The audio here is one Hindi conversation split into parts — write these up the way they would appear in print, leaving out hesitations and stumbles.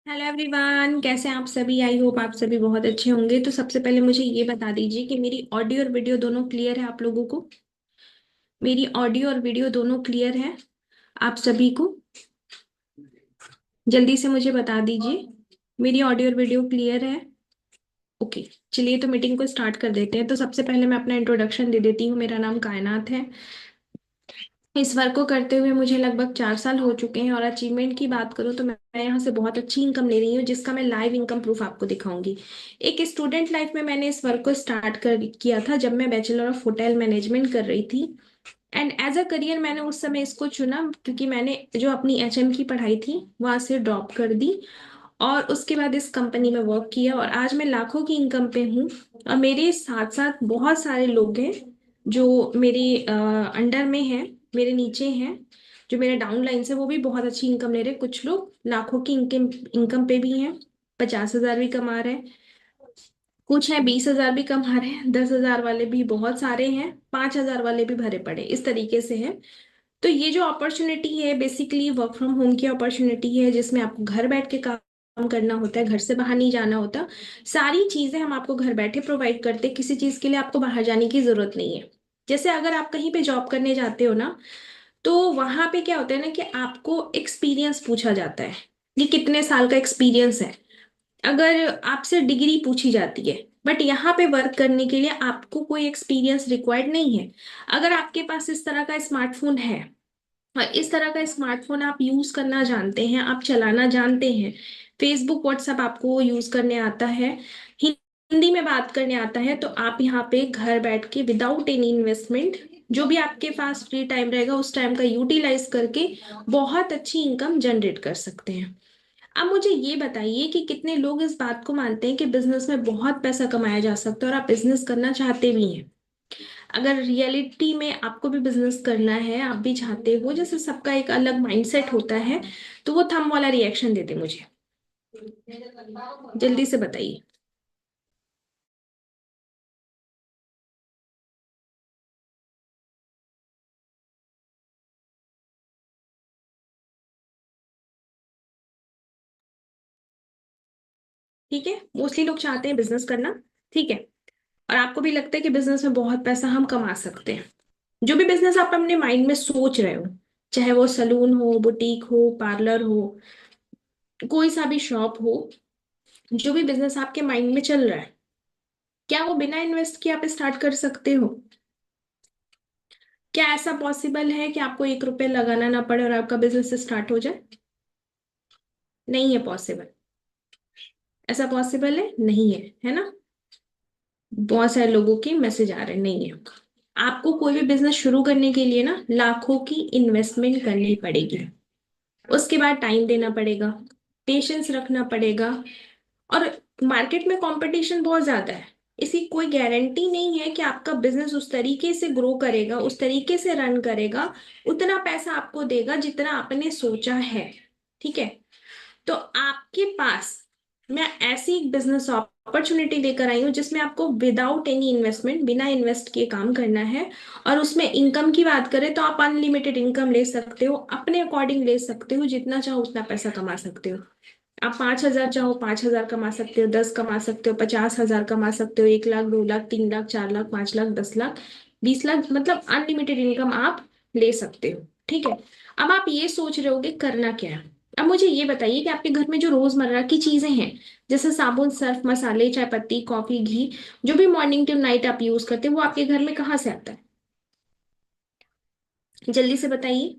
हेलो एवरीवन, कैसे हैं आप सभी। आई होप आप सभी बहुत अच्छे होंगे। तो सबसे पहले मुझे ये बता दीजिए कि मेरी ऑडियो और वीडियो दोनों क्लियर है आप लोगों को। मेरी ऑडियो और वीडियो दोनों क्लियर है आप सभी को। जल्दी से मुझे बता दीजिए मेरी ऑडियो और वीडियो क्लियर है। ओके, चलिए तो मीटिंग को स्टार्ट कर देते हैं। तो सबसे पहले मैं अपना इंट्रोडक्शन दे देती हूँ। मेरा नाम कायनात है। इस वर्क को करते हुए मुझे लगभग 4 साल हो चुके हैं और अचीवमेंट की बात करूँ तो मैं यहाँ से बहुत अच्छी इनकम ले रही हूँ, जिसका मैं लाइव इनकम प्रूफ आपको दिखाऊंगी। एक स्टूडेंट लाइफ में मैंने इस वर्क को स्टार्ट कर किया था जब मैं बैचलर ऑफ होटल मैनेजमेंट कर रही थी। एंड एज अ करियर मैंने उस समय इसको चुना क्योंकि मैंने जो अपनी एचएम की पढ़ाई थी वहां से ड्रॉप कर दी और उसके बाद इस कंपनी में वर्क किया और आज मैं लाखों की इनकम पे हूँ। और मेरे साथ साथ बहुत सारे लोग हैं जो मेरे अंडर में हैं, मेरे नीचे हैं, जो मेरे डाउन लाइन से, वो भी बहुत अच्छी इनकम ले रहे हैं। कुछ लोग लाखों की इनकम इनकम पे भी हैं, 50,000 भी कमा रहे हैं। कुछ हैं 20,000 भी कमा रहे हैं, 10,000 वाले भी बहुत सारे हैं, 5,000 वाले भी भरे पड़े, इस तरीके से है। तो ये जो अपॉर्चुनिटी है बेसिकली वर्क फ्रॉम होम की अपॉर्चुनिटी है, जिसमें आपको घर बैठ के काम करना होता है, घर से बाहर नहीं जाना होता। सारी चीजें हम आपको घर बैठे प्रोवाइड करते हैं, किसी चीज के लिए आपको बाहर जाने की जरूरत नहीं है। जैसे अगर आप कहीं पे जॉब करने जाते हो ना, तो वहां पे क्या होता है ना कि आपको एक्सपीरियंस पूछा जाता है कि कितने साल का एक्सपीरियंस है। अगर आपसे डिग्री पूछी जाती है, बट यहाँ पे वर्क करने के लिए आपको कोई एक्सपीरियंस रिक्वायर्ड नहीं है। अगर आपके पास इस तरह का स्मार्टफोन है और इस तरह का स्मार्टफोन आप यूज करना जानते हैं, आप चलाना जानते हैं, फेसबुक व्हाट्सएप आपको यूज करने आता है, हिंदी में बात करने आता है, तो आप यहाँ पे घर बैठ के विदाउट एनी इन्वेस्टमेंट जो भी आपके पास फ्री टाइम रहेगा उस टाइम का यूटिलाइज करके बहुत अच्छी इनकम जनरेट कर सकते हैं। अब मुझे ये बताइए कि कितने लोग इस बात को मानते हैं कि बिजनेस में बहुत पैसा कमाया जा सकता है और आप बिजनेस करना चाहते भी हैं। अगर रियलिटी में आपको भी बिजनेस करना है, आप भी चाहते हो, जैसे सबका एक अलग माइंडसेट होता है, तो वो थंब वाला रिएक्शन देते मुझे, जल्दी से बताइए। ठीक है, मोस्टली लोग चाहते हैं बिजनेस करना। ठीक है, और आपको भी लगता है कि बिजनेस में बहुत पैसा हम कमा सकते हैं। जो भी बिजनेस आप अपने माइंड में सोच रहे हो, चाहे वो सलून हो, बुटीक हो, पार्लर हो, कोई सा भी शॉप हो, जो भी बिजनेस आपके माइंड में चल रहा है, क्या वो बिना इन्वेस्ट किए आप स्टार्ट कर सकते हो? क्या ऐसा पॉसिबल है कि आपको 1 रुपए लगाना ना पड़े और आपका बिजनेस स्टार्ट हो जाए? नहीं है पॉसिबल। ऐसा पॉसिबल है नहीं है, है ना? बहुत सारे लोगों के मैसेज आ रहे हैं, नहीं है। आपको कोई भी बिजनेस शुरू करने के लिए ना लाखों की इन्वेस्टमेंट करनी पड़ेगी। उसके बाद टाइम देना पड़ेगा, पेशेंस रखना पड़ेगा। और मार्केट में कंपटीशन बहुत ज्यादा है। इसी कोई गारंटी नहीं है कि आपका बिजनेस उस तरीके से ग्रो करेगा, उस तरीके से रन करेगा, उतना पैसा आपको देगा जितना आपने सोचा है। ठीक है, तो आपके पास मैं ऐसी एक बिजनेस अपॉर्चुनिटी लेकर आई हूँ जिसमें आपको विदाउट एनी इन्वेस्टमेंट, बिना इन्वेस्ट किए काम करना है। और उसमें इनकम की बात करें तो आप अनलिमिटेड इनकम ले सकते हो, अपने अकॉर्डिंग ले सकते हो, जितना चाहो उतना पैसा कमा सकते हो। आप 5,000 चाहो 5,000 कमा सकते हो, 10 कमा सकते हो, 50,000 कमा सकते हो, 1 लाख, 2 लाख, 3 लाख, 4 लाख, 5 लाख, 10 लाख, 20 लाख, मतलब अनलिमिटेड इनकम आप ले सकते हो। ठीक है, अब आप ये सोच रहे होगे करना क्या है। अब मुझे ये बताइए कि आपके घर में जो रोजमर्रा की चीजें हैं, जैसे साबुन, सर्फ, मसाले, चाय पत्ती, कॉफी, घी, जो भी मॉर्निंग टू नाइट आप यूज करते हैं, वो आपके घर में कहाँ से आता है? जल्दी से बताइए।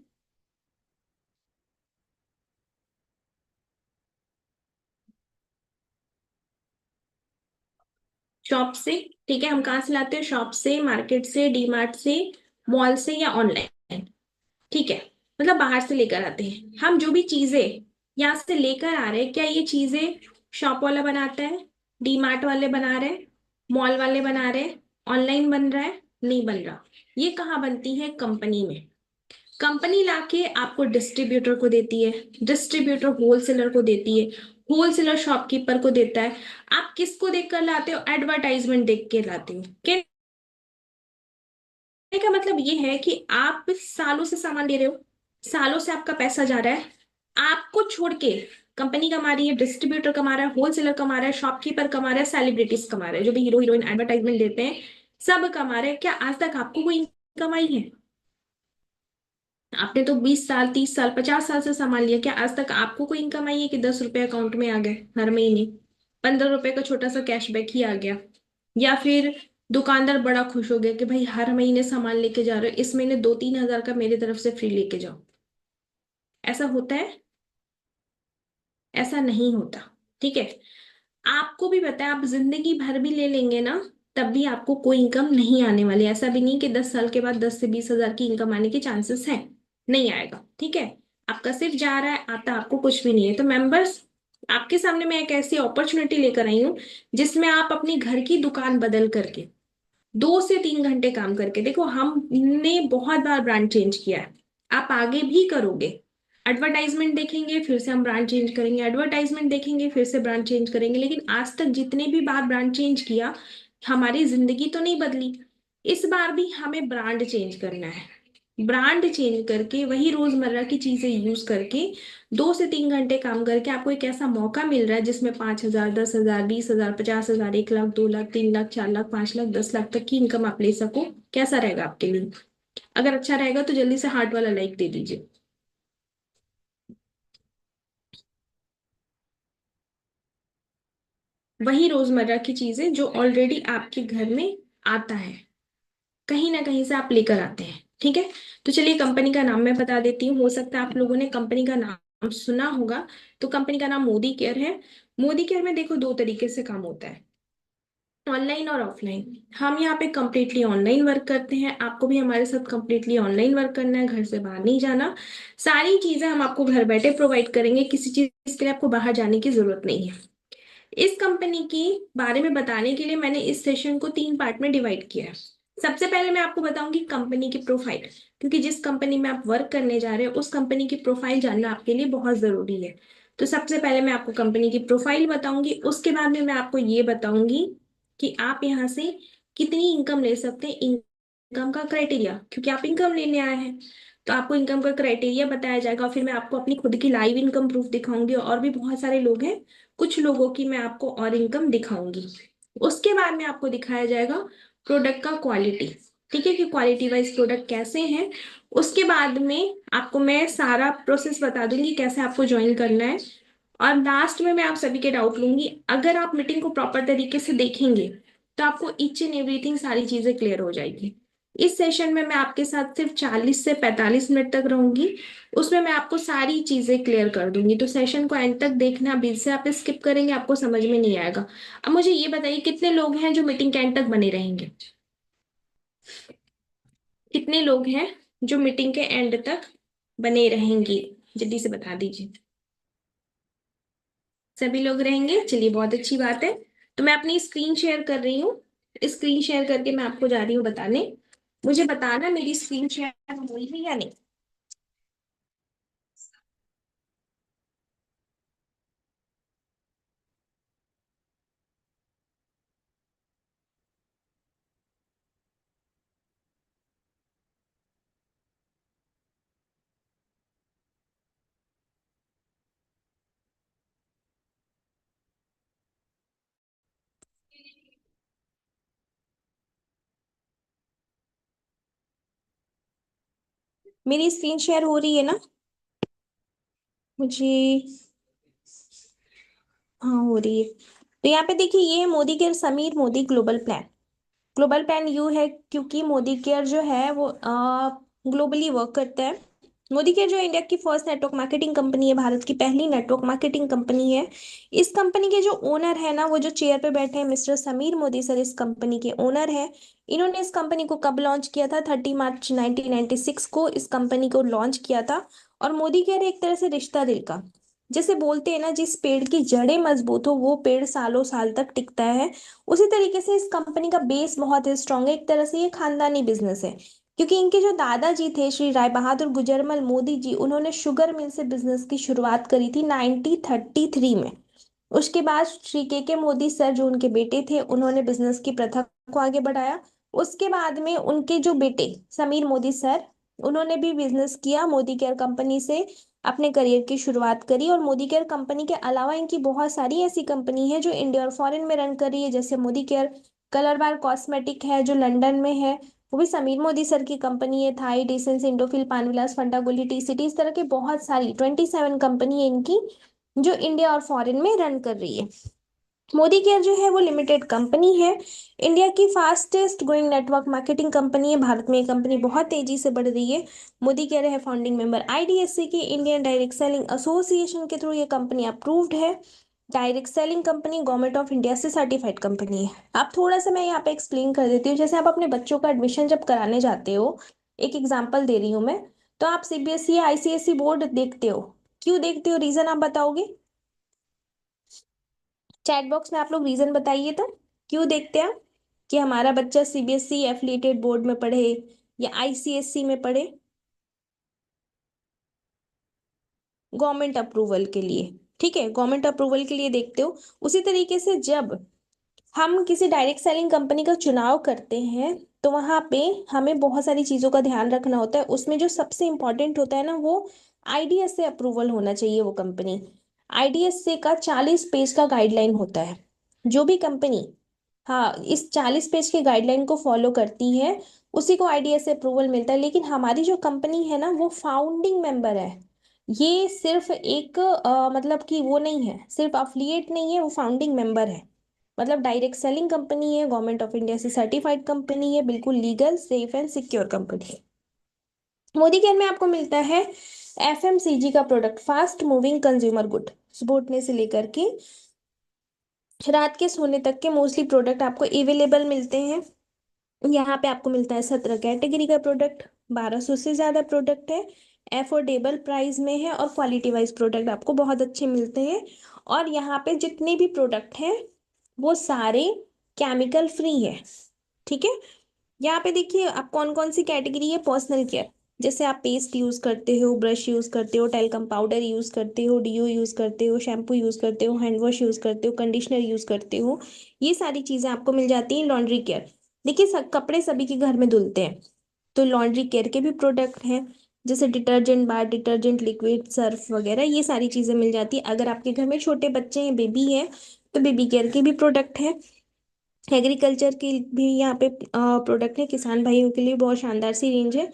शॉप से। ठीक है, हम कहाँ से लाते हैं? शॉप से, मार्केट से, डीमार्ट से, मॉल से, या ऑनलाइन? ठीक है, मतलब बाहर से लेकर आते हैं हम जो भी चीजें यहाँ से लेकर आ रहे हैं। क्या ये चीजें शॉप वाला बनाता है, डीमार्ट वाले बना रहे हैं, मॉल वाले बना रहे हैं, ऑनलाइन बन रहा है? नहीं बन रहा। ये कहाँ बनती है? कंपनी में। कंपनी लाके आपको डिस्ट्रीब्यूटर को देती है, डिस्ट्रीब्यूटर होलसेलर को देती है, होलसेलर शॉपकीपर को देता है। आप किसको देख कर लाते हो? एडवर्टाइजमेंट देख के लाते हो। कहने का मतलब ये है कि आप सालों से सामान ले रहे हो, सालों से आपका पैसा जा रहा है, आपको छोड़ के कंपनी कमा रही है, डिस्ट्रीब्यूटर कमा रहा है, होलसेलर कमा रहा है, शॉपकीपर कमा रहा है, सेलिब्रिटीज कमा रहे हैं, जो भी हीरो हीरोइन एडवर्टाइजमेंट देते हैं, सब कमा रहे हैं। क्या आज तक आपको कोई कमाई है? आपने तो 20 साल, 30 साल, 50 साल से संभाल लिया। क्या आज तक आपको कोई इनकम आई है कि 10 रुपए अकाउंट में आ गए हर महीने, 15 रुपए का छोटा सा कैशबैक ही आ गया? या फिर दुकानदार बड़ा खुश हो गया कि भाई हर महीने सामान लेके जा रहे हो, इस महीने 2-3 हजार का मेरी तरफ से फ्री लेके जाओ? ऐसा होता है? ऐसा नहीं होता। ठीक है। आपको भी पता है, आप जिंदगी भर भी ले लेंगे ना, तब भी आपको कोई इनकम नहीं आने वाली। ऐसा भी नहीं कि 10 साल के बाद 10 से 20 हजार की इनकम आने के चांसेस है, नहीं आएगा। ठीक है। आपका सिर्फ जा रहा है, आता आपको कुछ भी नहीं है। तो मेंबर्स, आपके सामने मैं एक ऐसी अपॉर्चुनिटी लेकर आई हूँ जिसमें आप अपनी घर की दुकान बदल करके 2 से 3 घंटे काम करके देखो। हमने बहुत बार ब्रांड चेंज किया है, आप आगे भी करोगे। एडवर्टाइजमेंट देखेंगे, फिर से हम ब्रांड चेंज करेंगे, एडवर्टाइजमेंट देखेंगे, फिर से ब्रांड चेंज करेंगे, लेकिन आज तक जितने भी बार ब्रांड चेंज किया, हमारी जिंदगी तो नहीं बदली। इस बार भी हमें ब्रांड चेंज करना है। ब्रांड चेंज करके वही रोजमर्रा की चीजें यूज करके 2 से 3 घंटे काम करके आपको एक ऐसा मौका मिल रहा है जिसमें 5 हजार, 10 हजार, 20 हजार, 50 हजार, 1 लाख, 2 लाख, 3 लाख, 4 लाख, 5 लाख, 10 लाख तक की इनकम आप ले सको। कैसा रहेगा आपके लिए? अगर अच्छा रहेगा तो जल्दी से हार्ट वाला लाइक दे दीजिए। वही रोजमर्रा की चीजें जो ऑलरेडी आपके घर में आता है, कहीं ना कहीं से आप लेकर आते हैं। ठीक है। तो चलिए, कंपनी का नाम मैं बता देती हूँ, हो सकता है आप लोगों ने कंपनी का नाम सुना होगा। तो कंपनी का नाम मोदी केयर है। मोदी केयर में देखो, दो तरीके से काम होता है, ऑनलाइन और ऑफलाइन। हम यहाँ पे कम्प्लीटली ऑनलाइन वर्क करते हैं, आपको भी हमारे साथ कम्प्लीटली ऑनलाइन वर्क करना है, घर से बाहर नहीं जाना। सारी चीजें हम आपको घर बैठे प्रोवाइड करेंगे, किसी चीज के लिए आपको बाहर जाने की जरूरत नहीं है। इस कंपनी के बारे में बताने के लिए मैंने इस सेशन को 3 पार्ट में डिवाइड किया है। सबसे पहले मैं आपको बताऊंगी कंपनी की प्रोफाइल, क्योंकि जिस कंपनी में आप वर्क करने जा रहे हैं उस कंपनी की प्रोफाइल जानना आपके लिए बहुत जरूरी है। तो सबसे पहले मैं आपको कंपनी की प्रोफाइल बताऊंगी, उसके बाद में मैं आपको ये बताऊंगी कि आप यहाँ से कितनी इनकम ले सकते हैं, इनकम का क्राइटेरिया, क्योंकि आप इनकम लेने आए हैं। तो आपको इनकम का क्राइटेरिया बताया जाएगा, फिर मैं आपको अपनी खुद की लाइव इनकम प्रूफ दिखाऊंगी, और भी बहुत सारे लोग हैं, कुछ लोगों की मैं आपको और इनकम दिखाऊंगी। उसके बाद में आपको दिखाया जाएगा प्रोडक्ट का क्वालिटी। ठीक है, कि क्वालिटी वाइज प्रोडक्ट कैसे हैं। उसके बाद में आपको मैं सारा प्रोसेस बता दूंगी कैसे आपको ज्वाइन करना है। और लास्ट में मैं आप सभी के डाउट लूंगी। अगर आप मीटिंग को प्रॉपर तरीके से देखेंगे तो आपको ईच एंड एवरीथिंग, सारी चीजें क्लियर हो जाएगी। इस सेशन में मैं आपके साथ सिर्फ 40 से 45 मिनट तक रहूंगी, उसमें मैं आपको सारी चीजें क्लियर कर दूंगी। तो सेशन को एंड तक देखना, बीच से आप स्किप करेंगे आपको समझ में नहीं आएगा। अब मुझे ये बताइए, कितने लोग हैं जो मीटिंग के एंड तक बने रहेंगे? कितने लोग हैं जो मीटिंग के एंड तक बने रहेंगे? जल्दी से बता दीजिए। सभी लोग रहेंगे, चलिए बहुत अच्छी बात है। तो मैं अपनी स्क्रीन शेयर कर रही हूँ। स्क्रीन शेयर करके मैं आपको जा रही हूँ बताने। मुझे बताना मेरी स्क्रीन शेयर हुई है या नहीं। मेरी स्क्रीन शेयर हो रही है ना? मुझे, हाँ हो रही है। तो यहाँ पे देखिए, ये है Modi care Sameer Modi global plan. Global plan you है क्योंकि मोदी केयर जो है वो ग्लोबली वर्क करता है। मोदी केयर जो इंडिया की फर्स्ट नेटवर्क मार्केटिंग कंपनी है, भारत की पहली नेटवर्क मार्केटिंग कंपनी है। इस कंपनी के जो ओनर है ना, वो जो चेयर पे बैठे हैं, मिस्टर समीर मोदी सर, इस कंपनी के ओनर है। इन्होंने इस कंपनी को कब लॉन्च किया था? 30 मार्च 1996 को इस कंपनी को लॉन्च किया था। और मोदी केयर एक तरह से रिश्ता दिल का, जैसे बोलते हैं ना, जिस पेड़ की जड़ें मजबूत हो वो पेड़ सालों साल तक टिकता है। उसी तरीके से इस कंपनी का बेस बहुत ही स्ट्रांग है। एक तरह से ये खानदानी बिजनेस है, क्योंकि इनके जो दादाजी थे श्री राय बहादुर गुजरमल मोदी जी, उन्होंने शुगर मिल से बिजनेस की शुरुआत करी थी 1933 में। उसके बाद श्री के मोदी सर, जो उनके बेटे थे, उन्होंने बिजनेस की प्रथा को आगे बढ़ाया। उसके बाद में उनके जो बेटे समीर मोदी सर, उन्होंने भी बिजनेस किया मोदी केयर कंपनी से। अपने करियर की शुरुआत करी। और मोदी केयर कंपनी के अलावा इनकी बहुत सारी ऐसी कंपनी है जो इंडिया और फॉरेन में रन कर रही है, जैसे मोदी केयर कलर बार कॉस्मेटिक है जो लंदन में है, वो भी समीर मोदी सर की कंपनी है। थाई डिसेंस, इंडोफिल, पानविलास, फंटागोली, टी सिटी, इस तरह के बहुत सारी 27 कंपनी है इनकी जो इंडिया और फॉरेन में रन कर रही है। मोदी केयर जो है वो लिमिटेड कंपनी है, इंडिया की fastest growing network marketing company है। भारत में ये कंपनी बहुत तेजी से बढ़ रही है। मोदी केयर है फाउंडिंग मेंबर आईडीएससी की, इंडियन डायरेक्ट सेलिंग एसोसिएशन के थ्रू ये कंपनी अप्रूव्ड है। Direct selling company government of India से सर्टिफाइड कंपनी है। आप थोड़ा सा मैं यहाँ पे एक्सप्लेन कर देती हूँ। जैसे आप अपने बच्चों का एडमिशन जब कराने जाते हो, एक एग्जाम्पल दे रही हूँ मैं, तो आप सीबीएसई या आईसीएसई बोर्ड देखते हो। क्यों देखते हो, रीजन आप बताओगे? चैट बॉक्स में आप लोग रीजन बताइए तो, क्यों देखते हैं आप कि हमारा बच्चा सीबीएसई एफिलिएटेड बोर्ड में पढ़े या आईसीएसई में पढ़े? गवर्नमेंट अप्रूवल के लिए। ठीक है, गवर्नमेंट अप्रूवल के लिए देखते हो। उसी तरीके से जब हम किसी डायरेक्ट सेलिंग कंपनी का चुनाव करते हैं तो वहां पे हमें बहुत सारी चीजों का ध्यान रखना होता है। उसमें जो सबसे इंपॉर्टेंट होता है ना, वो आईडीएस से अप्रूवल होना चाहिए वो कंपनी। आईडीएस से का 40 पेज का गाइडलाइन होता है। जो भी कंपनी, हाँ, इस 40 पेज के गाइडलाइन को फॉलो करती है उसी को आईडीएस से अप्रूवल मिलता है। लेकिन हमारी जो कंपनी है ना वो फाउंडिंग मेंबर है। ये सिर्फ एक मतलब कि वो नहीं है, सिर्फ अफिलिएट नहीं है, वो फाउंडिंग मेंबर है। मतलब डायरेक्ट सेलिंग कंपनी है, गवर्नमेंट ऑफ इंडिया से सर्टिफाइड कंपनी है, बिल्कुल legal, safe and secure company है। मोदी केयर में आपको मिलता है एफएमसीजी का product, fast moving consumer good, सुबह से लेकर के रात के सोने तक के मोस्टली प्रोडक्ट आपको अवेलेबल मिलते हैं। यहाँ पे आपको मिलता है 17 कैटेगरी का प्रोडक्ट, 1200 से ज्यादा प्रोडक्ट है, एफोर्डेबल प्राइस में है और क्वालिटी वाइज प्रोडक्ट आपको बहुत अच्छे मिलते हैं। और यहाँ पे जितने भी प्रोडक्ट हैं वो सारे केमिकल फ्री है। ठीक है, यहाँ पे देखिए आप कौन कौन सी कैटेगरी है। पर्सनल केयर, जैसे आप पेस्ट यूज करते हो, ब्रश यूज करते हो, टेल्कम पाउडर यूज करते हो, डीओ यूज करते हो, शैम्पू यूज करते हो, हैंड वॉश यूज करते हो, कंडीशनर यूज करते हो, ये सारी चीजें आपको मिल जाती हैं। लॉन्ड्री केयर, देखिए कपड़े सभी के घर में धुलते हैं, तो लॉन्ड्री केयर के भी प्रोडक्ट हैं, जैसे detergent bar, detergent liquid, Surf वगैरह, ये सारी चीजें मिल जाती है। अगर आपके घर में छोटे बच्चे हैं, बेबी है, तो बेबी केयर के भी प्रोडक्ट है। एग्रीकल्चर की भी यहाँ पे प्रोडक्ट है, किसान भाइयों के लिए बहुत शानदार सी रेंज है।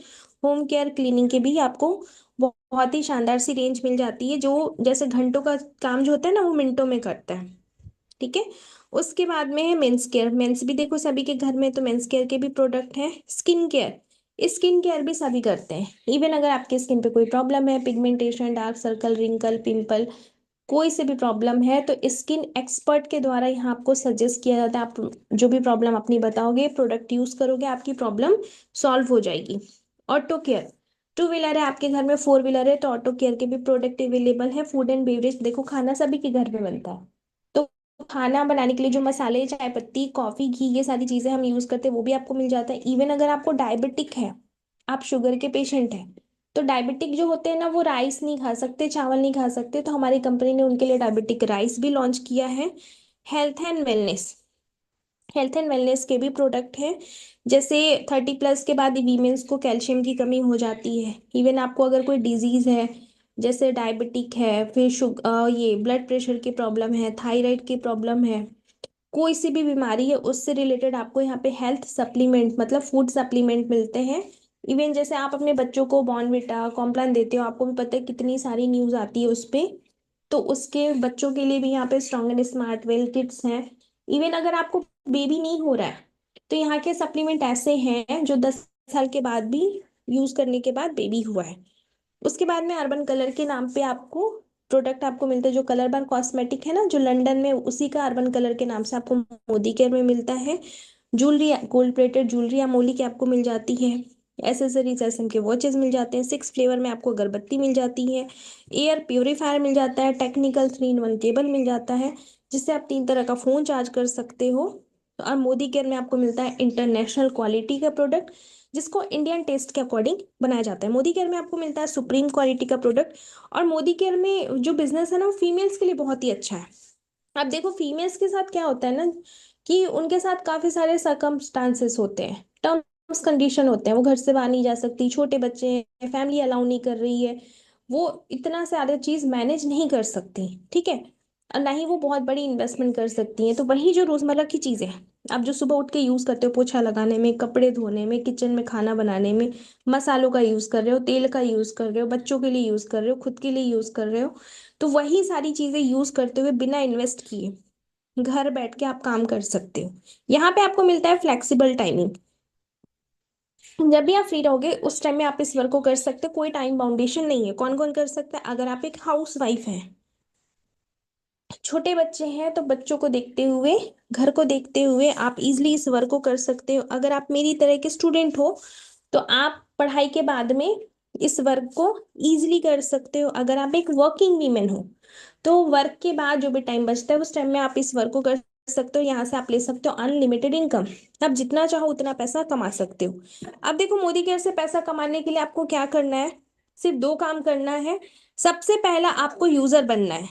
होम केयर क्लीनिंग के भी आपको बहुत ही शानदार सी रेंज मिल जाती है, जो जैसे घंटों का काम जो होता है ना वो मिनटों में करता है। ठीक है, उसके बाद में है मेंस केयर। मेंस भी देखो सभी के घर में, तो मेंस केयर के भी प्रोडक्ट हैं। स्किन केयर, स्किन केयर भी सभी करते हैं। इवन अगर आपके स्किन पे कोई प्रॉब्लम है, pigmentation, dark circle, wrinkle, pimple, कोई से भी प्रॉब्लम है, तो स्किन एक्सपर्ट के द्वारा यहाँ आपको सजेस्ट किया जाता है। आप जो भी प्रॉब्लम अपनी बताओगे, प्रोडक्ट यूज करोगे, आपकी प्रॉब्लम सॉल्व हो जाएगी। ऑटो केयर, टू व्हीलर है आपके घर में, फोर व्हीलर है, तो ऑटो केयर के भी प्रोडक्ट अवेलेबल है। फूड एंड बेवरेज, देखो खाना सभी के घर में बनता है, तो खाना बनाने के लिए जो मसाले, चाय पत्ती, कॉफी, घी, ये सारी चीजें हम यूज करते हैं वो भी आपको मिल जाता है। इवन अगर आपको डायबिटिक है, आप शुगर के पेशेंट हैं, तो डायबिटिक जो होते हैं ना वो राइस नहीं खा सकते, चावल नहीं खा सकते, तो हमारी कंपनी ने उनके लिए डायबिटिक राइस भी लॉन्च किया है। Health and wellness, health and wellness के भी प्रोडक्ट हैं। जैसे 30+ के बाद वीमेंस को कैल्शियम की कमी हो जाती है। इवन आपको अगर कोई डिजीज है, जैसे डायबिटिक है, फिर ये ब्लड प्रेशर की प्रॉब्लम है, थायराइड की प्रॉब्लम है, कोई सी भी बीमारी है, उससे रिलेटेड आपको यहाँ पे हेल्थ सप्लीमेंट मतलब फूड सप्लीमेंट मिलते हैं। इवन जैसे आप अपने बच्चों को बॉर्नविटा, कॉम्प्लान देते हो, आपको भी पता है कितनी सारी न्यूज आती है उस पे, तो उसके बच्चों के लिए भी यहाँ पे strong and smart well kids हैं। इवन अगर आपको बेबी नहीं हो रहा है, तो यहाँ के सप्लीमेंट ऐसे हैं जो 10 साल के बाद भी यूज करने के बाद बेबी हुआ है। उसके बाद में अर्बन कलर के नाम पे आपको प्रोडक्ट आपको मिलता है, जो कलर बार कॉस्मेटिक है ना जो लंदन में, उसी का अर्बन कलर के नाम से आपको मोदी केयर में मिलता है। Jewellery, gold plated jewellery Amoli की आपको मिल जाती है। एसेसरीज एसएम के वॉचेस मिल जाते हैं। 6 फ्लेवर में आपको अगरबत्ती मिल जाती है। एयर प्योरीफायर मिल जाता है। टेक्निकल 3 in 1 केबल मिल जाता है, जिससे आप 3 तरह का फोन चार्ज कर सकते हो। और मोदी केयर में आपको मिलता है इंटरनेशनल क्वालिटी का प्रोडक्ट, जिसको इंडियन टेस्ट के अकॉर्डिंग बनाया जाता है। मोदी केयर में आपको मिलता है सुप्रीम क्वालिटी का प्रोडक्ट। और मोदी केयर में जो बिजनेस है ना वो फीमेल्स के लिए बहुत ही अच्छा है। अब देखो फीमेल्स के साथ क्या होता है ना, कि उनके साथ काफी सारे सरकमस्टांसेस होते हैं, टर्म्स कंडीशन होते हैं, वो घर से बाहर नहीं जा सकती, छोटे बच्चे हैं, फैमिली अलाउ नहीं कर रही है, वो इतना ज्यादा चीज मैनेज नहीं कर सकती, ठीक है, और ना ही वो बहुत बड़ी इन्वेस्टमेंट कर सकती हैं। तो वही जो रोजमर्रा की चीजें हैं, आप जो सुबह उठ के यूज करते हो, पोछा लगाने में, कपड़े धोने में, किचन में खाना बनाने में, मसालों का यूज कर रहे हो, तेल का यूज कर रहे हो, बच्चों के लिए यूज कर रहे हो, खुद के लिए यूज कर रहे हो, तो वही सारी चीजें यूज करते हुए बिना इन्वेस्ट किए घर बैठ के आप काम कर सकते हो। यहाँ पे आपको मिलता है फ्लेक्सिबल टाइमिंग। जब भी आप फ्री रहोगे उस टाइम में आप इस वर्क को कर सकते हो, कोई टाइम बाउंडेशन नहीं है। कौन कौन कर सकता है? अगर आप एक हाउस वाइफ हैं, छोटे बच्चे हैं, तो बच्चों को देखते हुए, घर को देखते हुए आप इजिली इस वर्क को कर सकते हो। अगर आप मेरी तरह के स्टूडेंट हो तो आप पढ़ाई के बाद में इस वर्क को इजिली कर सकते हो। अगर आप एक वर्किंग वीमेन हो तो वर्क के बाद जो भी टाइम बचता है उस टाइम में आप इस वर्क को कर सकते हो। यहाँ से आप ले सकते हो अनलिमिटेड इनकम। आप जितना चाहो उतना पैसा कमा सकते हो। अब देखो, मोदी केयर से पैसा कमाने के लिए आपको क्या करना है? सिर्फ दो काम करना है। सबसे पहला, आपको यूजर बनना है।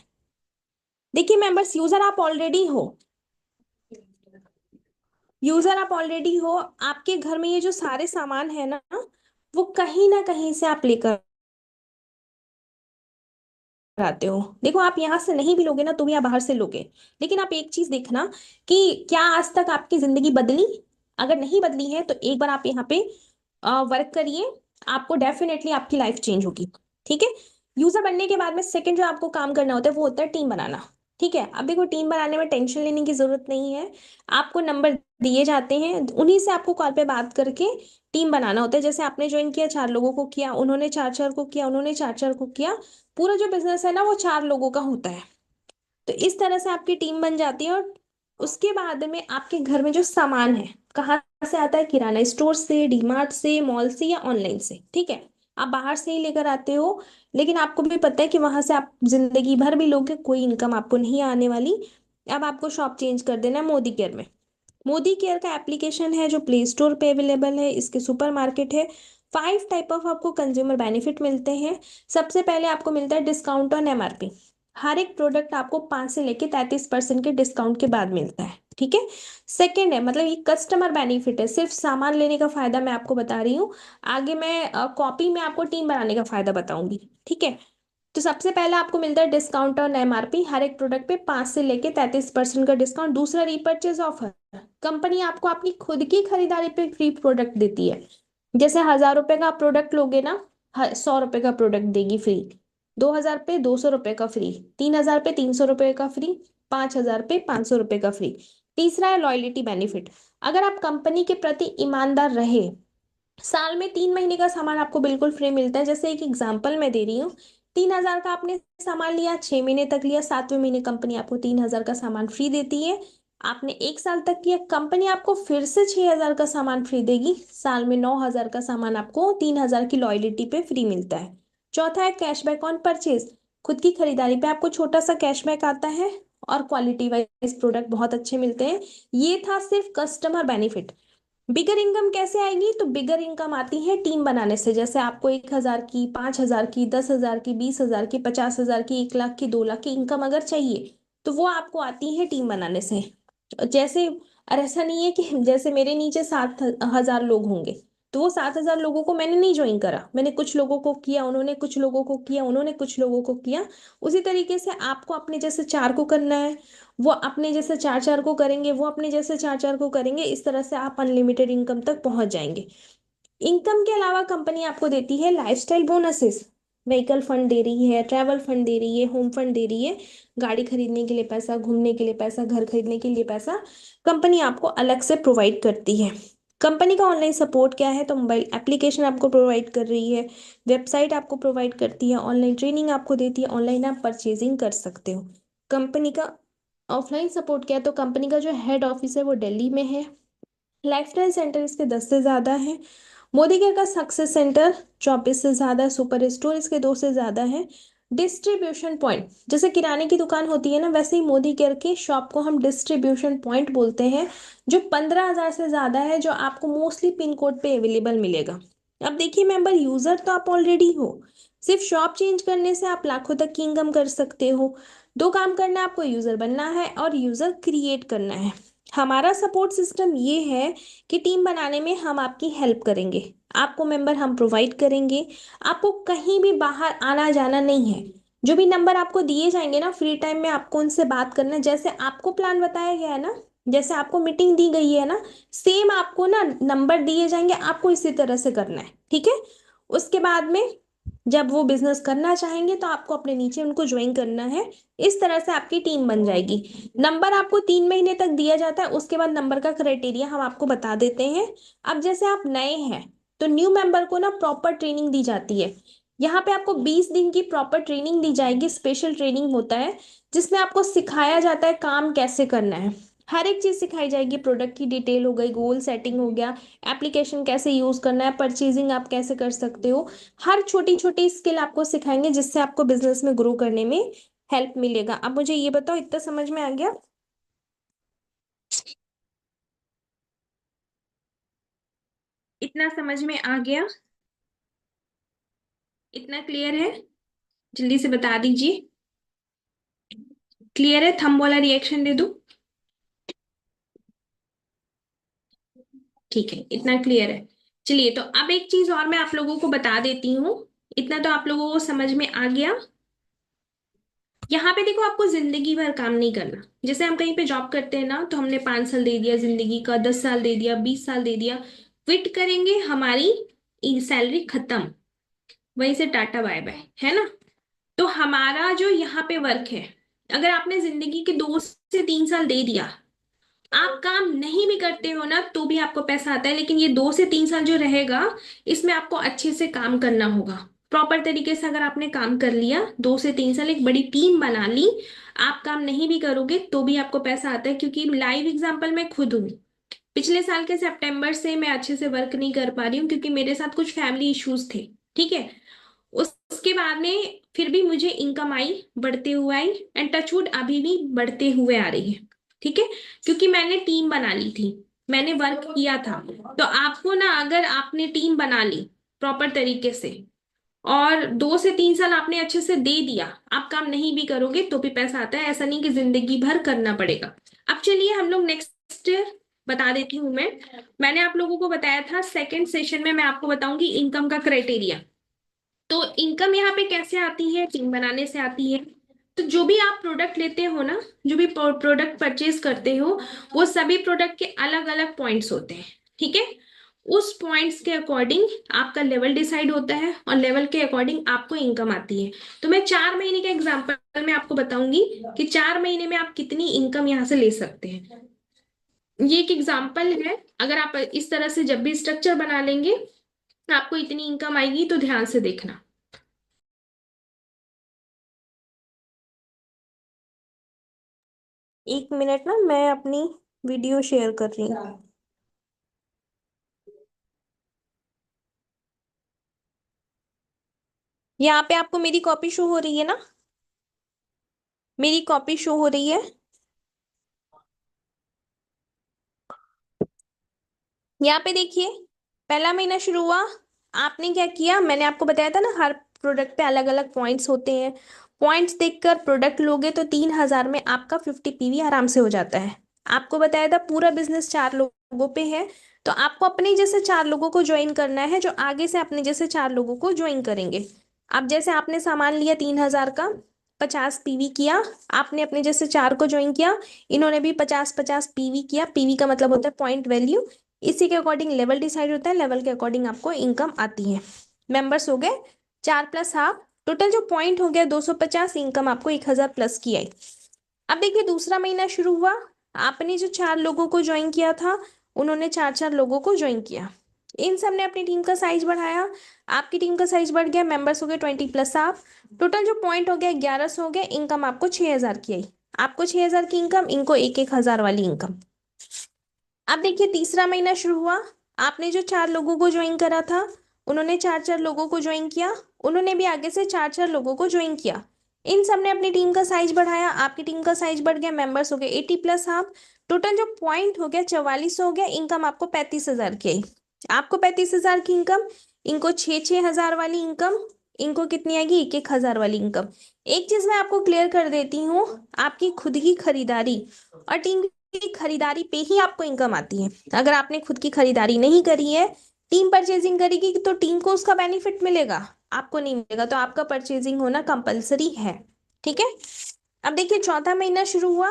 देखिए मेंबर्स, यूजर आप ऑलरेडी हो। आपके घर में ये जो सारे सामान है वो कहीं ना कहीं से आप लेकर आते हो। देखो, आप यहाँ से नहीं भी लोगे ना तो भी आप बाहर से लोगे। लेकिन आप एक चीज देखना कि क्या आज तक आपकी जिंदगी बदली? अगर नहीं बदली है तो एक बार आप यहाँ पे वर्क करिए, आपको डेफिनेटली आपकी लाइफ चेंज होगी। ठीक है। यूजर बनने के बाद में सेकंड जो आपको काम करना होता है वो होता है टीम बनाना। ठीक है। अब देखो, टीम बनाने में टेंशन लेने की जरूरत नहीं है। आपको नंबर दिए जाते हैं, उन्हीं से आपको कॉल पे बात करके टीम बनाना होता है। जैसे आपने ज्वाइन किया, चार लोगों को किया, उन्होंने चार चार को किया, उन्होंने चार चार को किया, पूरा जो बिजनेस है ना वो चार लोगों का होता है। तो इस तरह से आपकी टीम बन जाती है। और उसके बाद में आपके घर में जो सामान है कहाँ से आता है? किराना स्टोर से, डीमार्ट से, मॉल से, या ऑनलाइन से। ठीक है। आप बाहर से ही लेकर आते हो, लेकिन आपको भी पता है कि वहां से आप जिंदगी भर भी लोगे, कोई इनकम आपको नहीं आने वाली। अब आपको शॉप चेंज कर देना है मोदी केयर में। मोदी केयर का एप्लीकेशन है जो प्ले स्टोर पे अवेलेबल है, इसके सुपर मार्केट है। 5 टाइप ऑफ आपको कंज्यूमर बेनिफिट मिलते हैं। सबसे पहले आपको मिलता है डिस्काउंट ऑन एमआरपी। हर एक प्रोडक्ट आपको 5 से लेके 33% के डिस्काउंट के बाद मिलता है। ठीक है। सेकेंड है, मतलब ये कस्टमर बेनिफिट है, सिर्फ सामान लेने का फायदा मैं आपको बता रही हूँ। आगे मैं कॉपी में आपको टीम बनाने का फायदा बताऊंगी। ठीक है। तो सबसे पहला आपको मिलता है डिस्काउंट ऑन एमआरपी, हर एक प्रोडक्ट पे 5 से लेके 33% का डिस्काउंट। दूसरा, रीपर्चेज ऑफर। कंपनी आपको अपनी खुद की खरीदारी पे फ्री प्रोडक्ट देती है। जैसे 1,000 रुपए का आप प्रोडक्ट लोगे ना, 100 रुपए का प्रोडक्ट देगी फ्री। 2,000 पे 200 रुपए का फ्री। 3,000 पे 300 रुपए का फ्री। 5,000 पे 500 रुपए का फ्री। तीसरा है लॉयल्टी बेनिफिट। अगर आप कंपनी के प्रति ईमानदार रहे, साल में 3 महीने का सामान आपको बिल्कुल फ्री मिलता है। जैसे एक एग्जांपल मैं दे रही हूँ, 3,000 का आपने सामान लिया, 6 महीने तक लिया, 7वें महीने कंपनी आपको 3,000 का सामान फ्री देती है। आपने 1 साल तक किया, कंपनी आपको फिर से 6,000 का सामान फ्री देगी। साल में 9,000 का सामान आपको 3,000 की लॉयल्टी पे फ्री मिलता है। चौथा है कैशबैक ऑन परचेज। खुद की खरीदारी पे आपको छोटा सा कैशबैक आता है। और क्वालिटी वाइज प्रोडक्ट बहुत अच्छे मिलते हैं। ये था सिर्फ कस्टमर बेनिफिट। बिगर इनकम कैसे आएगी? तो बिगर इनकम आती है टीम बनाने से। जैसे आपको 1,000 की, 5,000 की, 10,000 की, 20,000 की, 50,000 की, 1 लाख की, 2 लाख की इनकम अगर चाहिए तो वो आपको आती है टीम बनाने से। जैसे, और ऐसा नहीं है कि जैसे मेरे नीचे 7,000 लोग होंगे तो वो 7,000 लोगों को मैंने नहीं ज्वाइन करा, मैंने कुछ लोगों को किया, उन्होंने कुछ लोगों को किया, उन्होंने कुछ लोगों को किया। उसी तरीके से आपको अपने जैसे चार को करना है, वो अपने जैसे चार चार को करेंगे, वो अपने जैसे चार चार को करेंगे। इस तरह से आप अनलिमिटेड इनकम तक पहुंच जाएंगे। इनकम के अलावा कंपनी आपको देती है लाइफस्टाइल बोनसेस। व्हीकल फंड दे रही है, ट्रैवल फंड दे रही है, होम फंड दे रही है। गाड़ी खरीदने के लिए पैसा, घूमने के लिए पैसा, घर खरीदने के लिए पैसा कंपनी आपको अलग से प्रोवाइड करती है। कंपनी का ऑनलाइन सपोर्ट क्या है? तो मोबाइल एप्लीकेशन आपको प्रोवाइड कर रही है, वेबसाइट आपको प्रोवाइड करती है, ऑनलाइन ट्रेनिंग आपको देती है, ऑनलाइन आप परचेजिंग कर सकते हो। कंपनी का ऑफलाइन सपोर्ट क्या है? तो कंपनी का जो हेड ऑफिस है वो दिल्ली में है। लाइफस्टाइल सेंटर इसके 10 से ज्यादा है। मोदी केयर का सक्सेस सेंटर 24 से ज्यादा, सुपर स्टोर इसके 2 से ज्यादा है। डिस्ट्रीब्यूशन पॉइंट, जैसे किराने की दुकान होती है ना, वैसे ही मोदी केयर की शॉप को हम डिस्ट्रीब्यूशन पॉइंट बोलते हैं, जो 15,000 से ज्यादा है, जो आपको मोस्टली पिन कोड पे अवेलेबल मिलेगा। अब देखिए मेंबर, यूजर तो आप ऑलरेडी हो, सिर्फ शॉप चेंज करने से आप लाखों तक की इनकम कर सकते हो। दो काम करना है आपको, यूजर बनना है और यूजर क्रिएट करना है। हमारा सपोर्ट सिस्टम ये है कि टीम बनाने में हम आपकी हेल्प करेंगे, आपको मेंबर हम प्रोवाइड करेंगे, आपको कहीं भी बाहर आना जाना नहीं है। जो भी नंबर आपको दिए जाएंगे ना, फ्री टाइम में आपको उनसे बात करना है। जैसे आपको प्लान बताया गया है ना, जैसे आपको मीटिंग दी गई है ना, सेम आपको ना नंबर दिए जाएंगे, आपको इसी तरह से करना है, ठीक है। उसके बाद में जब वो बिजनेस करना चाहेंगे तो आपको अपने नीचे उनको ज्वाइन करना है। इस तरह से आपकी टीम बन जाएगी। नंबर आपको 3 महीने तक दिया जाता है, उसके बाद नंबर का क्राइटेरिया हम आपको बता देते हैं। अब जैसे आप नए हैं तो न्यू मेंबर को ना प्रॉपर ट्रेनिंग दी जाती है। यहाँ पे आपको 20 दिन की प्रॉपर ट्रेनिंग दी जाएगी, स्पेशल ट्रेनिंग होता है जिसमें आपको सिखाया जाता है काम कैसे करना है। हर एक चीज सिखाई जाएगी, प्रोडक्ट की डिटेल हो गई, गोल सेटिंग हो गया, एप्लीकेशन कैसे यूज करना है, परचेजिंग आप कैसे कर सकते हो। हर छोटी छोटी स्किल आपको सिखाएंगे जिससे आपको बिजनेस में ग्रो करने में हेल्प मिलेगा। अब मुझे ये बताओ, इतना समझ में आ गया? इतना समझ में आ गया? इतना क्लियर है? जल्दी से बता दीजिए। क्लियर है? थंब वाला रिएक्शन दे दूं? ठीक है, इतना क्लियर है। चलिए, तो अब एक चीज और मैं आप लोगों को बता देती हूँ। इतना तो आप लोगों को समझ में आ गया। यहाँ पे देखो, आपको जिंदगी भर काम नहीं करना। जैसे हम कहीं पे जॉब करते हैं ना, तो हमने 5 साल दे दिया जिंदगी का, 10 साल दे दिया, 20 साल दे दिया, क्विट करेंगे, हमारी सैलरी खत्म, वहीं से टाटा बाय बाय, है ना। तो हमारा जो यहाँ पे वर्क है, अगर आपने जिंदगी के 2 से 3 साल दे दिया, आप काम नहीं भी करते हो ना तो भी आपको पैसा आता है। लेकिन ये 2 से 3 साल जो रहेगा, इसमें आपको अच्छे से काम करना होगा। प्रॉपर तरीके से अगर आपने काम कर लिया, 2 से 3 साल एक बड़ी टीम बना ली, आप काम नहीं भी करोगे तो भी आपको पैसा आता है। क्योंकि लाइव एग्जाम्पल मैं खुद हूँ। पिछले साल के सितंबर से मैं अच्छे से वर्क नहीं कर पा रही हूँ क्योंकि मेरे साथ कुछ फैमिली इश्यूज थे, ठीक है। उसके बाद में फिर भी मुझे इनकम आई, बढ़ते हुए आई, एंड टचवुड अभी भी बढ़ते हुए आ रही है, ठीक है। क्योंकि मैंने टीम बना ली थी, मैंने वर्क किया था। तो आपको ना, अगर आपने टीम बना ली प्रॉपर तरीके से और 2 से 3 साल आपने अच्छे से दे दिया, आप काम नहीं भी करोगे तो भी पैसा आता है। ऐसा नहीं कि जिंदगी भर करना पड़ेगा। अब चलिए हम लोग नेक्स्ट बता देती हूँ मैं। मैंने आप लोगों को बताया था सेकंड सेशन में मैं आपको बताऊंगी इनकम का क्राइटेरिया। तो इनकम यहाँ पे कैसे आती है? टीम बनाने से आती है। तो जो भी आप प्रोडक्ट लेते हो ना, जो भी प्रोडक्ट परचेज करते हो, वो सभी प्रोडक्ट के अलग अलग पॉइंट्स होते हैं, ठीक है। उस पॉइंट्स के अकॉर्डिंग आपका लेवल डिसाइड होता है और लेवल के अकॉर्डिंग आपको इनकम आती है। तो मैं 4 महीने का एग्जांपल में आपको बताऊंगी कि 4 महीने में आप कितनी इनकम यहाँ से ले सकते हैं। ये एक एग्जांपल है। अगर आप इस तरह से जब भी स्ट्रक्चर बना लेंगे, आपको इतनी इनकम आएगी, तो ध्यान से देखना। 1 मिनट ना, मैं अपनी वीडियो शेयर कर रही हूँ। यहाँ पे आपको मेरी कॉपी शो हो रही है ना? मेरी कॉपी शो हो रही है? यहाँ पे देखिए, पहला महीना शुरू हुआ। आपने क्या किया, मैंने आपको बताया था ना, हर प्रोडक्ट पे अलग अलग पॉइंट्स होते हैं। पॉइंट्स देखकर प्रोडक्ट लोगे तो 3 हजार में आपका 50 PV आराम से हो जाता है। आपको बताया था पूरा बिजनेस 4 लोगों पे है। तो आपको अपने जैसे 4 लोगों को ज्वाइन करना है, जो आगे से अपने जैसे 4 लोगों को ज्वाइन करेंगे। अब जैसे आपने सामान लिया 3 हजार का, 50 PV किया, आपने अपने जैसे 4 को ज्वाइन किया, इन्होंने भी 50-50 PV किया। पीवी का मतलब होता है पॉइंट वैल्यू। इसी के अकॉर्डिंग लेवल डिसाइड होता है, लेवल के अकॉर्डिंग आपको इनकम आती है। मेंबर्स हो गए 4 + ½ टोटल जो पॉइंट हो गया 250, इनकम आपको 1 हजार+ की आई। अब देखिए दूसरा महीना शुरू हुआ। आपने जो 4 लोगों को ज्वाइन किया था, उन्होंने 4-4 लोगों को ज्वाइन किया। इन सब ने अपनी टीम का साइज बढ़ाया, आपकी टीम का साइज बढ़ गया, मेंबर्स हो गए 20+½ टोटल जो पॉइंट हो गया 1100 हो गया। इनकम आपको 6 हजार की आई। आपको 6 हजार की इनकम, इनको 1-1 हजार वाली इनकम। अब देखिए तीसरा महीना शुरू हुआ। आपने जो 4 लोगों को ज्वाइन करा था, उन्होंने 4-4 लोगों को ज्वाइन किया, उन्होंने भी आगे से 4-4 लोगों को ज्वाइन किया। इन सब ने अपनी टीम का साइज बढ़ाया, आपकी टीम का साइज बढ़ गया, मेंबर्स हो गए 80+½ टोटल जो पॉइंट हो गया 4400 हो गया। इनकम आपको 35 हजार की आई। आपको 35 हजार की इनकम, इनको 6-6 हजार वाली इनकम, इनको कितनी आएगी? 1-1 हजार वाली इनकम। एक चीज मैं आपको क्लियर कर देती हूँ, आपकी खुद की खरीदारी और टीम की खरीदारी पे ही आपको इनकम आती है। अगर आपने खुद की खरीदारी नहीं करी है, टीम परचेजिंग करेगी तो टीम को उसका बेनिफिट मिलेगा, आपको नहीं मिलेगा। तो आपका परचेजिंग होना कंपलसरी है। ठीक है। अब देखिए, चौथा महीना शुरू हुआ,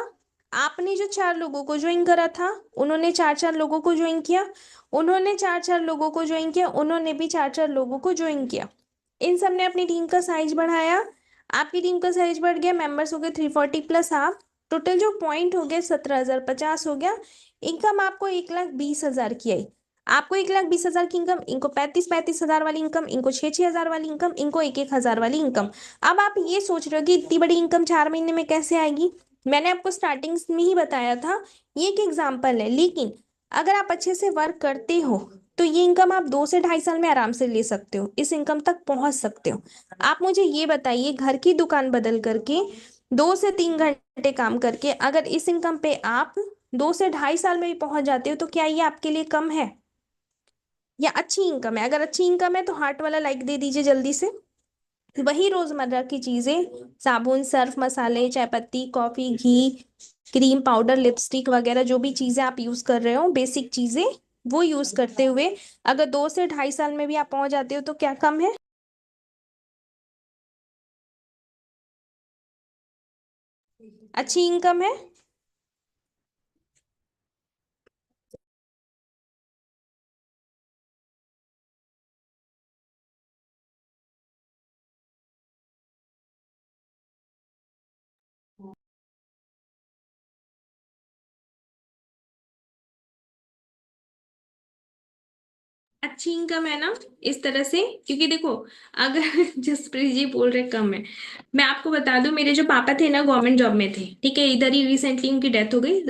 आपने जो 4 लोगों को ज्वाइन करा था, उन्होंने 4 4 लोगों को ज्वाइन किया, उन्होंने 4 4 लोगों को ज्वाइन किया, उन्होंने भी 4 4 लोगों को ज्वाइन किया। इन सब ने अपनी टीम का साइज बढ़ाया, आपकी टीम का साइज बढ़ गया, मेंबर्स हो गए 340 प्लस आप, टोटल जो पॉइंट हो गए 17,050 हो गया। इनकम आपको 1,20,000 की आई। आपको 1,20,000 की इनकम, इनको 35,000 वाली इनकम, इनको 6,000 वाली इनकम, इनको 1,000 वाली इनकम। अब आप ये सोच रहे हो कि इतनी बड़ी इनकम 4 महीने में कैसे आएगी। मैंने आपको स्टार्टिंग में ही बताया था, ये एक एग्जाम्पल है, लेकिन अगर आप अच्छे से वर्क करते हो तो ये इनकम आप 2 से 2.5 साल में आराम से ले सकते हो, इस इनकम तक पहुंच सकते हो। आप मुझे ये बताइए, घर की दुकान बदल करके 2 से 3 घंटे काम करके अगर इस इनकम पे आप 2 से 2.5 साल में भी पहुंच जाते हो, तो क्या ये आपके लिए कम है या अच्छी इनकम है? अगर अच्छी इनकम है तो हार्ट वाला लाइक दे दीजिए जल्दी से। वही रोजमर्रा की चीजें, साबुन, सर्फ, मसाले, चाय पत्ती, कॉफी, घी, क्रीम, पाउडर, लिपस्टिक वगैरह जो भी चीजें आप यूज कर रहे हो, बेसिक चीजें, वो यूज करते हुए अगर 2 से 2.5 साल में भी आप पहुंच जाते हो तो क्या कम है? अच्छी इनकम है। अच्छी इनकम है ना, इस तरह से। क्योंकि देखो, अगर जसप्रीत जी बोल रहे कम है, मैं आपको बता दूं, मेरे जो पापा थे ना गवर्नमेंट जॉब में थे, ठीक है, इधर ही रिसेंटली उनकी डेथ हो गई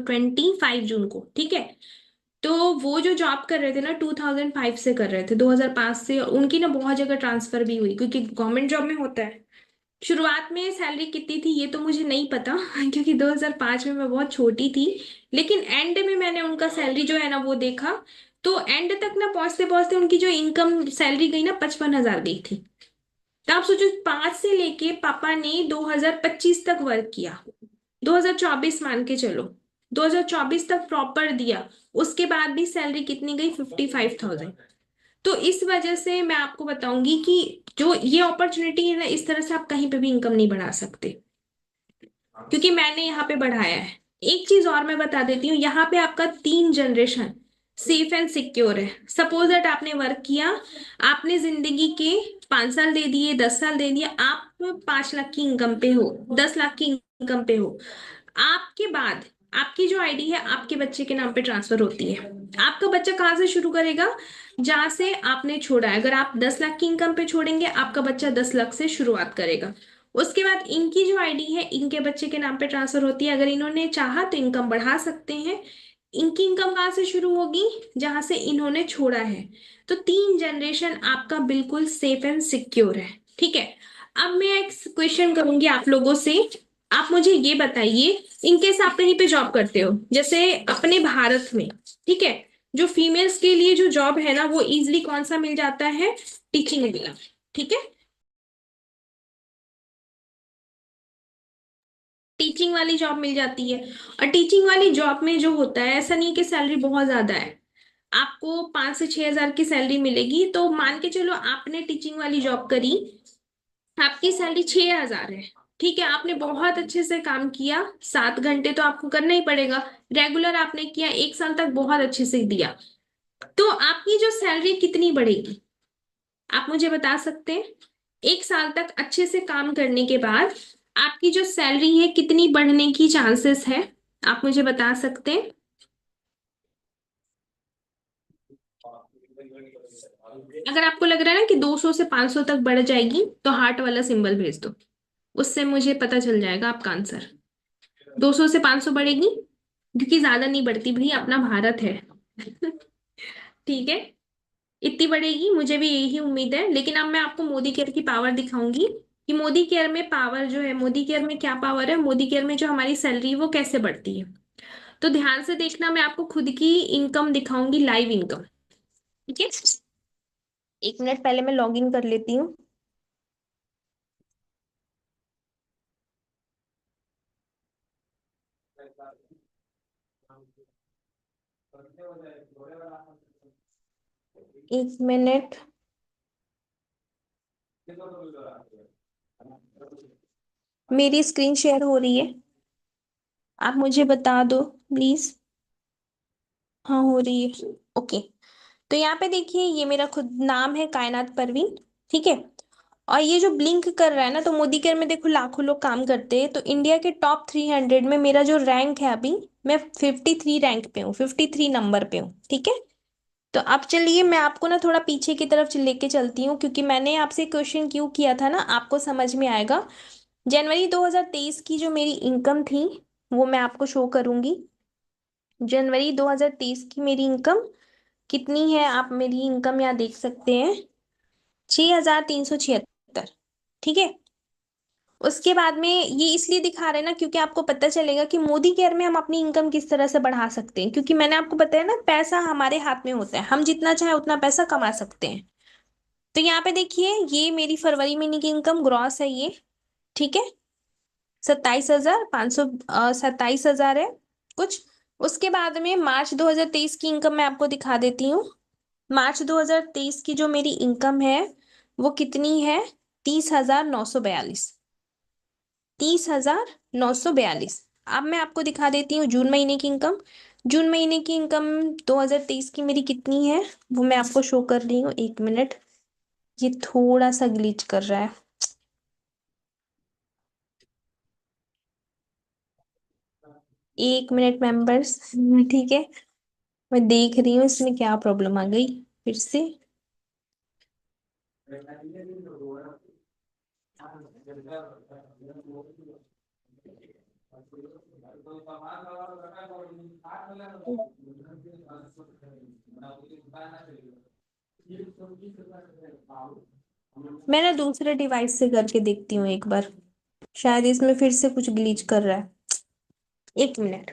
25 जून को, ठीक है। तो वो जो जॉब कर रहे थे ना 2005 से कर रहे थे, 2005 से, और उनकी ना बहुत जगह ट्रांसफर भी हुई, क्योंकि गवर्नमेंट जॉब में होता है। शुरुआत में सैलरी कितनी थी ये तो मुझे नहीं पता क्योंकि 2005 में मैं बहुत छोटी थी। लेकिन एंड में मैंने उनका सैलरी जो है ना वो देखा, तो एंड तक ना पहुंचते पहुंचते उनकी जो इनकम सैलरी गई ना 55,000 गई थी। तो आप सोचो, 5 से लेके पापा ने 2025 तक वर्क किया, 2024 मान के चलो, 2024 तक प्रॉपर दिया, उसके बाद भी सैलरी कितनी गई? 55,000। तो इस वजह से मैं आपको बताऊंगी कि जो ये अपॉर्चुनिटी है ना, इस तरह से आप कहीं पे भी इनकम नहीं बढ़ा सकते, क्योंकि मैंने यहाँ पे बढ़ाया है। एक चीज और मैं बता देती हूँ, यहाँ पे आपका 3 जनरेशन सेफ एंड सिक्योर है। सपोज दैट आपने वर्क किया, आपने जिंदगी के 5 साल दे दिए, 10 साल दे दिए, आप 5 लाख की इनकम पे हो, 10 लाख की इनकम पे हो, आपके बाद आपकी जो आईडी है आपके बच्चे के नाम पे ट्रांसफर होती है। आपका बच्चा कहाँ से शुरू करेगा? जहां से आपने छोड़ा है। अगर आप 10 लाख की इनकम पे छोड़ेंगे, आपका बच्चा 10 लाख से शुरुआत करेगा। उसके बाद इनकी जो आईडी है इनके बच्चे के नाम पे ट्रांसफर होती है। अगर इन्होंने चाहा तो इनकम बढ़ा सकते हैं। इनकी इनकम कहाँ से शुरू होगी? जहां से इन्होंने छोड़ा है। तो 3 जनरेशन आपका बिल्कुल सेफ एंड सिक्योर है। ठीक है। अब मैं एक क्वेश्चन करूंगी आप लोगों से। आप मुझे ये बताइए, इनकेस आप कहीं पे जॉब करते हो, जैसे अपने भारत में, ठीक है, जो फीमेल्स के लिए जो जॉब है ना वो इजीली कौन सा मिल जाता है? टीचिंग वाला। ठीक है, टीचिंग वाली जॉब मिल जाती है। और टीचिंग वाली जॉब में जो होता है, ऐसा नहीं कि सैलरी बहुत ज्यादा है, आपको 5 से 6 हजार की सैलरी मिलेगी। तो मान के चलो आपने टीचिंग वाली जॉब करी, आपकी सैलरी 6 हजार है। ठीक है, आपने बहुत अच्छे से काम किया, 7 घंटे तो आपको करना ही पड़ेगा, रेगुलर आपने किया, 1 साल तक बहुत अच्छे से दिया, तो आपकी जो सैलरी कितनी बढ़ेगी? आप मुझे बता सकते हैं? 1 साल तक अच्छे से काम करने के बाद आपकी जो सैलरी है कितनी बढ़ने की चांसेस है? आप मुझे बता सकते हैं? अगर आपको लग रहा है ना कि 200 से 500 तक बढ़ जाएगी, तो हार्ट वाला सिंबल भेज दो, उससे मुझे पता चल जाएगा आपका आंसर। 200 से 500 बढ़ेगी? क्योंकि ज्यादा नहीं बढ़ती भाई, अपना भारत है। ठीक है, इतनी बढ़ेगी, मुझे भी यही उम्मीद है। लेकिन अब मैं आपको मोदी केयर की पावर दिखाऊंगी कि मोदी केयर में पावर जो है, मोदी केयर में क्या पावर है, मोदी केयर में जो हमारी सैलरी है वो कैसे बढ़ती है। तो ध्यान से देखना, मैं आपको खुद की इनकम दिखाऊंगी, लाइव इनकम। ठीक है, 1 मिनट पहले मैं लॉग इन कर लेती हूँ। एक मिनट। मेरी स्क्रीन शेयर हो रही है, आप मुझे बता दो प्लीज। हाँ हो रही है, ओके। तो यहाँ पे देखिए, ये मेरा खुद नाम है कायनात परवीन, ठीक है। और ये जो ब्लिंक कर रहा है ना, तो मोदी केयर में देखो लाखों लोग काम करते हैं, तो इंडिया के टॉप 300 में मेरा जो रैंक है अभी, मैं 53 रैंक पे हूँ, 53 नंबर पे हूँ, ठीक है। तो अब चलिए मैं आपको ना थोड़ा पीछे की तरफ लेके चलती हूँ, क्योंकि मैंने आपसे क्वेश्चन क्यों किया था ना, आपको समझ में आएगा। जनवरी 2023 की जो मेरी इनकम थी, वो मैं आपको शो करूंगी। जनवरी 2023 की मेरी इनकम कितनी है, आप मेरी इनकम यहाँ देख सकते हैं, 6,376, ठीक है। उसके बाद में ये इसलिए दिखा रहे हैं ना, क्योंकि आपको पता चलेगा कि मोदी केयर में हम अपनी इनकम किस तरह से बढ़ा सकते हैं, क्योंकि मैंने आपको बताया ना, पैसा हमारे हाथ में होता है, हम जितना चाहे उतना पैसा कमा सकते हैं। तो यहाँ पे देखिए, ये मेरी फरवरी महीने की इनकम ग्रॉस है ये, ठीक है। 27,500, 27,000 है कुछ। उसके बाद में मार्च 2023 की इनकम मैं आपको दिखा देती हूँ। मार्च 2023 की जो मेरी इनकम है, वो कितनी है, 30,942, 30,942। अब मैं आपको दिखा देती हूँ जून महीने की इनकम। जून महीने की इनकम 2023 की मेरी कितनी है, वो मैं आपको शो कर रही हूँ, एक मिनट। ये थोड़ा सा ग्लिच कर रहा है, एक मिनट मेंबर्स, ठीक है। मैं देख रही हूँ इसमें क्या प्रॉब्लम आ गई फिर से। मैं ना दूसरे डिवाइस से करके देखती हूँ एक बार, शायद इसमें फिर से कुछ ग्लिच कर रहा है, एक मिनट।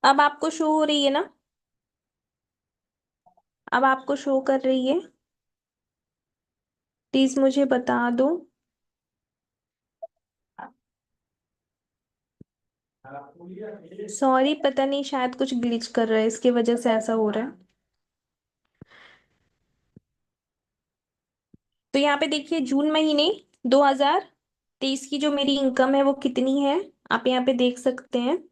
अब आपको शो हो रही है ना, अब आपको शो कर रही है, प्लीज मुझे बता दो। सॉरी, पता नहीं शायद कुछ ग्लिच कर रहा है, इसकी वजह से ऐसा हो रहा है। तो यहाँ पे देखिए, जून महीने 2023 की जो मेरी इनकम है वो कितनी है, आप यहाँ पे देख सकते हैं,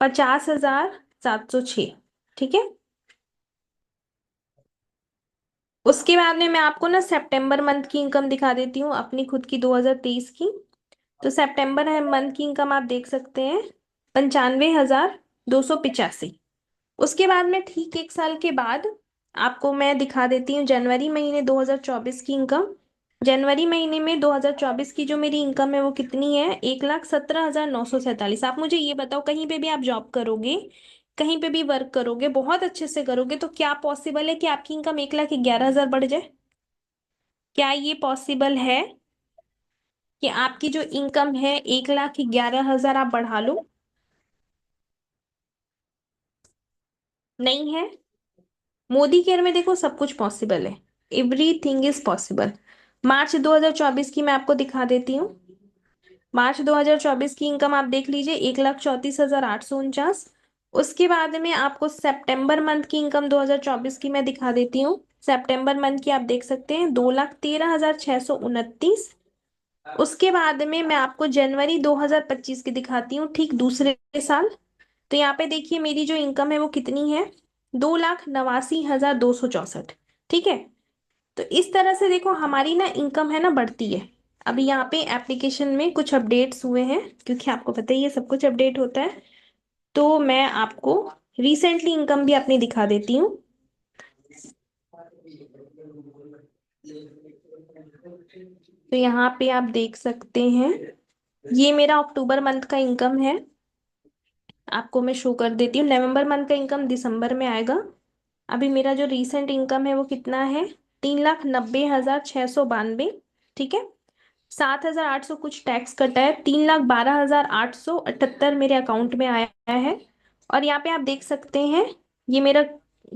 50,706, ठीक है। उसके बाद में मैं आपको ना सितंबर मंथ की इनकम दिखा देती हूँ अपनी खुद की, 2023 की। तो सितंबर है मंथ की इनकम, आप देख सकते हैं, 95,285। उसके बाद में ठीक एक साल के बाद आपको मैं दिखा देती हूँ जनवरी महीने 2024 की इनकम। जनवरी महीने में 2024 की जो मेरी इनकम है वो कितनी है, 1,17,947। आप मुझे ये बताओ, कहीं पे भी आप जॉब करोगे, कहीं पे भी वर्क करोगे, बहुत अच्छे से करोगे, तो क्या पॉसिबल है कि आपकी इनकम 1,11,000 बढ़ जाए? क्या ये पॉसिबल है कि आपकी जो इनकम है 1,11,000 आप बढ़ा लो? नहीं है। मोदी केयर में देखो सब कुछ पॉसिबल है, एवरीथिंग इज पॉसिबल। मार्च 2024 की मैं आपको दिखा देती हूँ। मार्च 2024 की इनकम आप देख लीजिए, 1,34,849। उसके बाद में आपको सितंबर मंथ की इनकम 2024 की मैं दिखा देती हूँ। सितंबर मंथ की आप देख सकते हैं 2,13,629। उसके बाद में मैं आपको जनवरी 2025 की दिखाती हूँ, ठीक दूसरे साल। तो यहाँ पे देखिए मेरी जो इनकम है वो कितनी है, 2,89,264। ठीक है। तो इस तरह से देखो हमारी ना इनकम है ना बढ़ती है। अभी यहाँ पे एप्लीकेशन में कुछ अपडेट्स हुए हैं, क्योंकि आपको पता ही है सब कुछ अपडेट होता है। तो मैं आपको रिसेंटली इनकम भी अपनी दिखा देती हूँ। तो यहाँ पे आप देख सकते हैं, ये मेरा अक्टूबर मंथ का इनकम है। आपको मैं शो कर देती हूँ, नवंबर मंथ का इनकम दिसंबर में आएगा। अभी मेरा जो रीसेंट इनकम है वो कितना है, 3,90,692। ठीक है। 7,800 कुछ टैक्स कटा है, 3,12,878 मेरे अकाउंट में आया है। और यहाँ पे आप देख सकते हैं, ये मेरा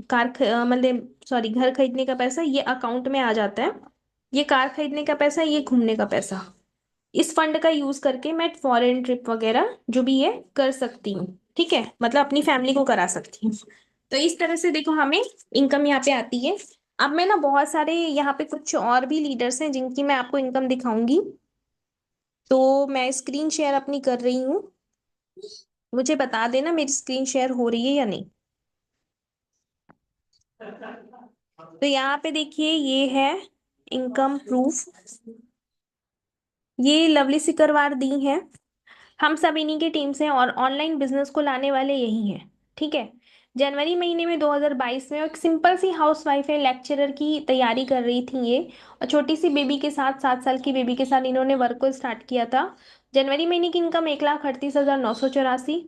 मतलब सॉरी घर खरीदने का पैसा ये अकाउंट में आ जाता है। ये कार खरीदने का पैसा, ये घूमने का पैसा। इस फंड का यूज करके मैं फॉरेन ट्रिप वगैरह जो भी है कर सकती हूँ। ठीक है, मतलब अपनी फैमिली को करा सकती हूँ। तो इस तरह से देखो हमें इनकम यहाँ पे आती है। अब मैं ना बहुत सारे यहाँ पे कुछ और भी लीडर्स हैं जिनकी मैं आपको इनकम दिखाऊंगी। तो मैं स्क्रीन शेयर अपनी कर रही हूँ, मुझे बता देना मेरी स्क्रीन शेयर हो रही है या नहीं। तो यहाँ पे देखिए ये है इनकम प्रूफ, ये लवली सिकरवार दी है। हम सब इन्हीं की टीम से हैं और ऑनलाइन बिजनेस को लाने वाले यही हैं। ठीक है। जनवरी महीने में 2022 में एक सिंपल सी हाउसवाइफ है, लेक्चरर की तैयारी कर रही थी ये, और छोटी सी बेबी के साथ 7 साल की बेबी के साथ इन्होंने वर्क को स्टार्ट किया था। जनवरी महीने की इनकम 1,38,984।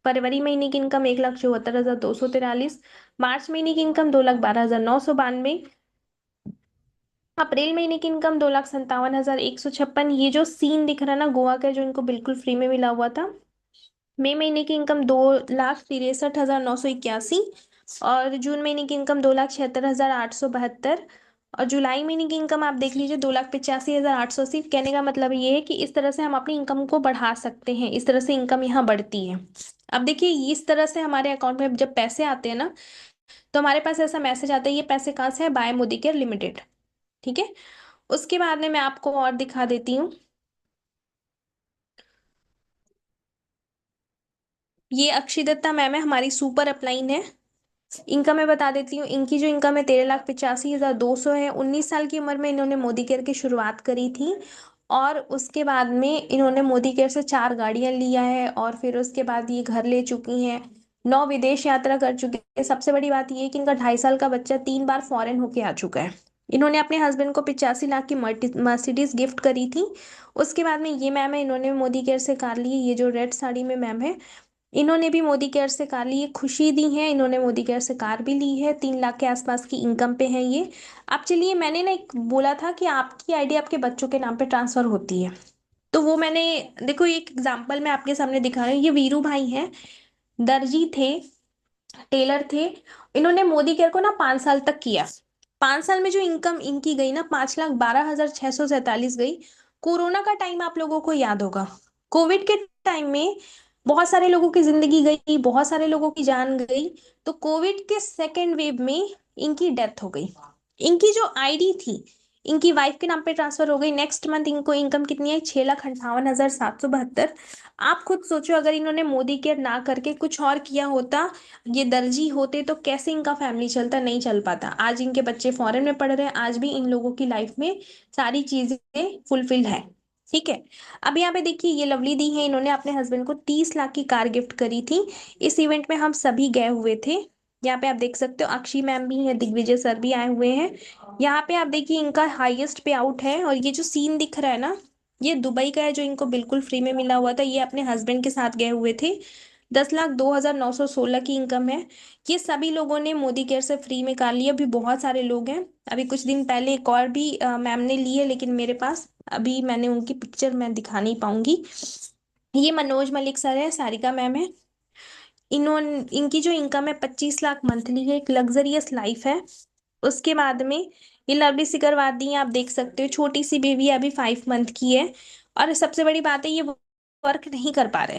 फरवरी महीने की इनकम 1,74,243। मार्च महीने की इनकम 2,12,992। अप्रैल महीने की इनकम 2,57,156। ये जो सीन दिख रहा है ना गोवा का, जो इनको बिल्कुल फ्री में मिला हुआ था। मई महीने की इनकम 2,63,981। और जून महीने की इनकम 2,76,872। और जुलाई महीने की इनकम आप देख लीजिए 2,85,880। कहने का मतलब ये है कि इस तरह से हम अपनी इनकम को बढ़ा सकते हैं, इस तरह से इनकम यहाँ बढ़ती है। अब देखिए इस तरह से हमारे अकाउंट में जब पैसे आते हैं ना, तो हमारे पास ऐसा मैसेज आता है, ये पैसे कहाँ से है, बाय मोदी केयर लिमिटेड। ठीक है। उसके बाद में मैं आपको और दिखा देती हूँ, ये अक्षय दत्ता मैम है, हमारी सुपर अपलाइन है। इनकम मैं बता देती हूँ, इनकी जो इनकम है 13,85,200 है। 19 साल की उम्र में इन्होंने मोदी केयर की शुरुआत करी थी। और उसके बाद में इन्होंने मोदी केयर से 4 गाड़ियां लिया है, और फिर उसके बाद ये घर ले चुकी हैं। 9 विदेश यात्रा कर चुके हैं। सबसे बड़ी बात ये है कि इनका 2.5 साल का बच्चा 3 बार फॉरेन होके आ चुका है। इन्होंने अपने हस्बैंड को 85 लाख की मर्सिडीज गिफ्ट करी थी। उसके बाद में ये मैम है, इन्होंने मोदी केयर से कार ली है। ये जो रेड साड़ी में मैम है, इन्होंने भी मोदी केयर से कार ली है, खुशी दी है, इन्होंने मोदी केयर से कार भी ली है। 3 लाख के आसपास की इनकम पे है ये। अब चलिए, मैंने ना एक बोला था कि आपकी आईडी आपके बच्चों के नाम पे ट्रांसफर होती है। तो वो मैंने, देखो एक एग्जांपल मैं आपके सामने दिखा रही हूँ। ये वीरू भाई हैं, दर्जी थे, टेलर थे। इन्होंने मोदी केयर को ना 5 साल तक किया। 5 साल में जो इनकम इनकी गई ना, 5,12,647 गई। कोरोना का टाइम आप लोगों को याद होगा, कोविड के टाइम में बहुत सारे लोगों की जिंदगी गई, बहुत सारे लोगों की जान गई। तो कोविड के सेकेंड वेव में इनकी डेथ हो गई। इनकी जो आईडी थी इनकी वाइफ के नाम पे ट्रांसफर हो गई। नेक्स्ट मंथ इनको इनकम कितनी है, 6,58,772। आप खुद सोचो, अगर इन्होंने मोदी केयर ना करके कुछ और किया होता, ये दर्जी होते, तो कैसे इनका फैमिली चलता, नहीं चल पाता। आज इनके बच्चे फॉरेन में पढ़ रहे हैं, आज भी इन लोगों की लाइफ में सारी चीजें फुलफिल है। ठीक है। अब यहाँ पे देखिए ये लवली दी है, इन्होंने अपने हस्बैंड को 30 लाख की कार गिफ्ट करी थी। इस इवेंट में हम सभी गए हुए थे। यहाँ पे आप देख सकते हो अक्षय मैम भी है, दिग्विजय सर भी आए हुए हैं। यहाँ पे आप देखिए इनका हाईएस्ट पे आउट है। और ये जो सीन दिख रहा है ना, ये दुबई का है, जो इनको बिल्कुल फ्री में मिला हुआ था। ये अपने हस्बैंड के साथ गए हुए थे। 10,02,916 की इनकम है। ये सभी लोगों ने मोदी केयर से फ्री में कार लिया। अभी बहुत सारे लोग हैं। अभी कुछ दिन पहले एक और भी मैम ने ली है, लेकिन मेरे पास अभी मैंने उनकी पिक्चर मैं दिखा नहीं पाऊंगी। ये मनोज मलिक सर है, सारिका मैम है। इन्होंने, इनकी जो इनकम है 25 लाख मंथली है, एक लग्जरियस लाइफ है। उसके बाद में ये लवली सिकरवादी हैं, आप देख सकते हो, छोटी सी बेबी है, अभी 5 मंथ की है। और सबसे बड़ी बात है, ये वर्क नहीं कर पा रहे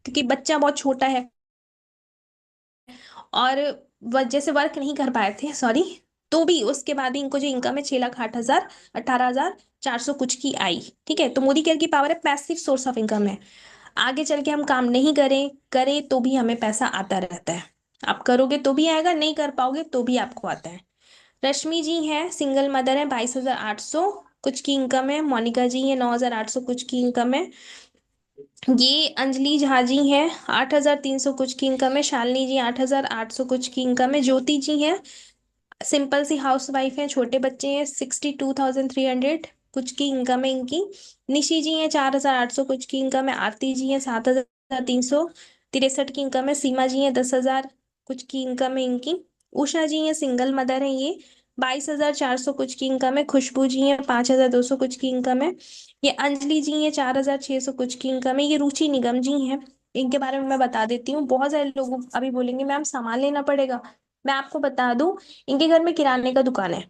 क्योंकि बच्चा बहुत छोटा है। और वजह से वर्क नहीं कर पाए थे, सॉरी। तो भी उसके बाद ही इनको जो इनकम है 6,08,000 18,400 कुछ की आई। ठीक है, तो मोदी केयर की पावर है, पैसिव सोर्स ऑफ इनकम है। आगे चल के हम काम नहीं करें करें तो भी हमें पैसा आता रहता है। आप करोगे तो भी आएगा, नहीं कर पाओगे तो भी आपको आता है। रश्मि जी है, सिंगल मदर है, 22,800 कुछ की इनकम है। मोनिका जी है, 9,800 कुछ की इनकम है। ये अंजलि झा जी हैं, 8,300 कुछ की इनकम है। शालिनी जी 8,800 कुछ की इनकम है। ज्योति जी हैं, सिंपल सी हाउस वाइफ है, छोटे बच्चे हैं, 62,300 कुछ की इनकम है इनकी। निशी जी हैं, 4,800 कुछ की इनकम है। आरती जी हैं, 7,363 की इनकम है। सीमा जी हैं, 10,000 कुछ की इनकम है इनकी। उषा जी हैं, सिंगल मदर हैं ये, 22,400 कुछ की इनकम है। खुशबू जी हैं, 5,200 कुछ की इनकम है। ये अंजलि जी हैं, 4,600 कुछ की इनकम है। ये रुचि निगम जी हैं, इनके बारे में मैं बता देती हूँ। बहुत सारे लोग अभी बोलेंगे मैम सामान लेना पड़ेगा, मैं आपको बता दूं, इनके घर में किराने का दुकान है,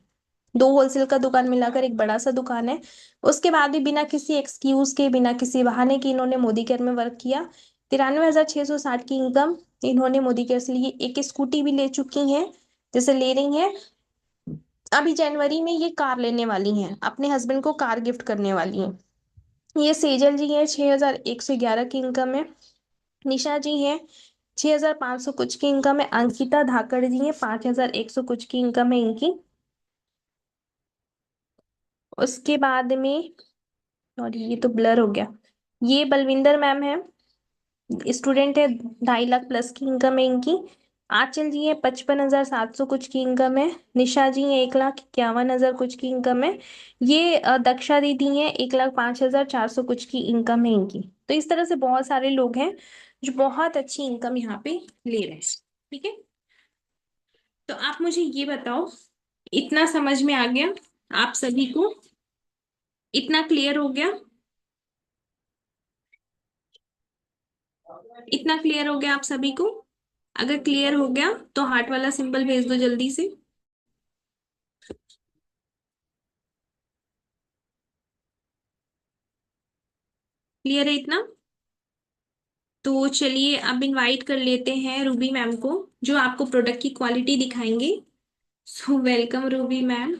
दो होलसेल का दुकान मिलाकर एक बड़ा सा दुकान है। उसके बाद भी बिना किसी एक्सक्यूज के, बिना किसी बहाने के इन्होंने मोदी केयर में वर्क किया। 93,660 की इनकम इन्होंने मोदी केयर से ली। एक स्कूटी भी ले चुकी हैं, जैसे ले रही हैं। अभी जनवरी में ये कार लेने वाली हैं, अपने हस्बैंड को कार गिफ्ट करने वाली हैं। ये सेजल जी हैं, 6,111 की इनकम है। निशा जी हैं, 6,500 कुछ की इनकम है। अंकिता धाकड़ जी हैं, 5,100 कुछ की इनकम है इनकी। उसके बाद में, और ये तो ब्लर हो गया, ये बलविंदर मैम है, स्टूडेंट है, 2.5 लाख प्लस की इनकम है इनकी। आंचल जी है, 55,700 कुछ की इनकम है। निशा जी है, 1,51,000 कुछ की इनकम है। ये दक्षा दीदी है, 1,05,400 कुछ की इनकम है इनकी। तो इस तरह से बहुत सारे लोग हैं जो बहुत अच्छी इनकम यहाँ पे ले रहे हैं। ठीक है, तो आप मुझे ये बताओ, इतना समझ में आ गया आप सभी को? इतना क्लियर हो गया? इतना क्लियर हो गया आप सभी को? अगर क्लियर हो गया तो हार्ट वाला सिंबल भेज दो जल्दी से। क्लियर है इतना? तो चलिए अब इनवाइट कर लेते हैं रूबी मैम को, जो आपको प्रोडक्ट की क्वालिटी दिखाएंगे। So welcome Ruby ma'am.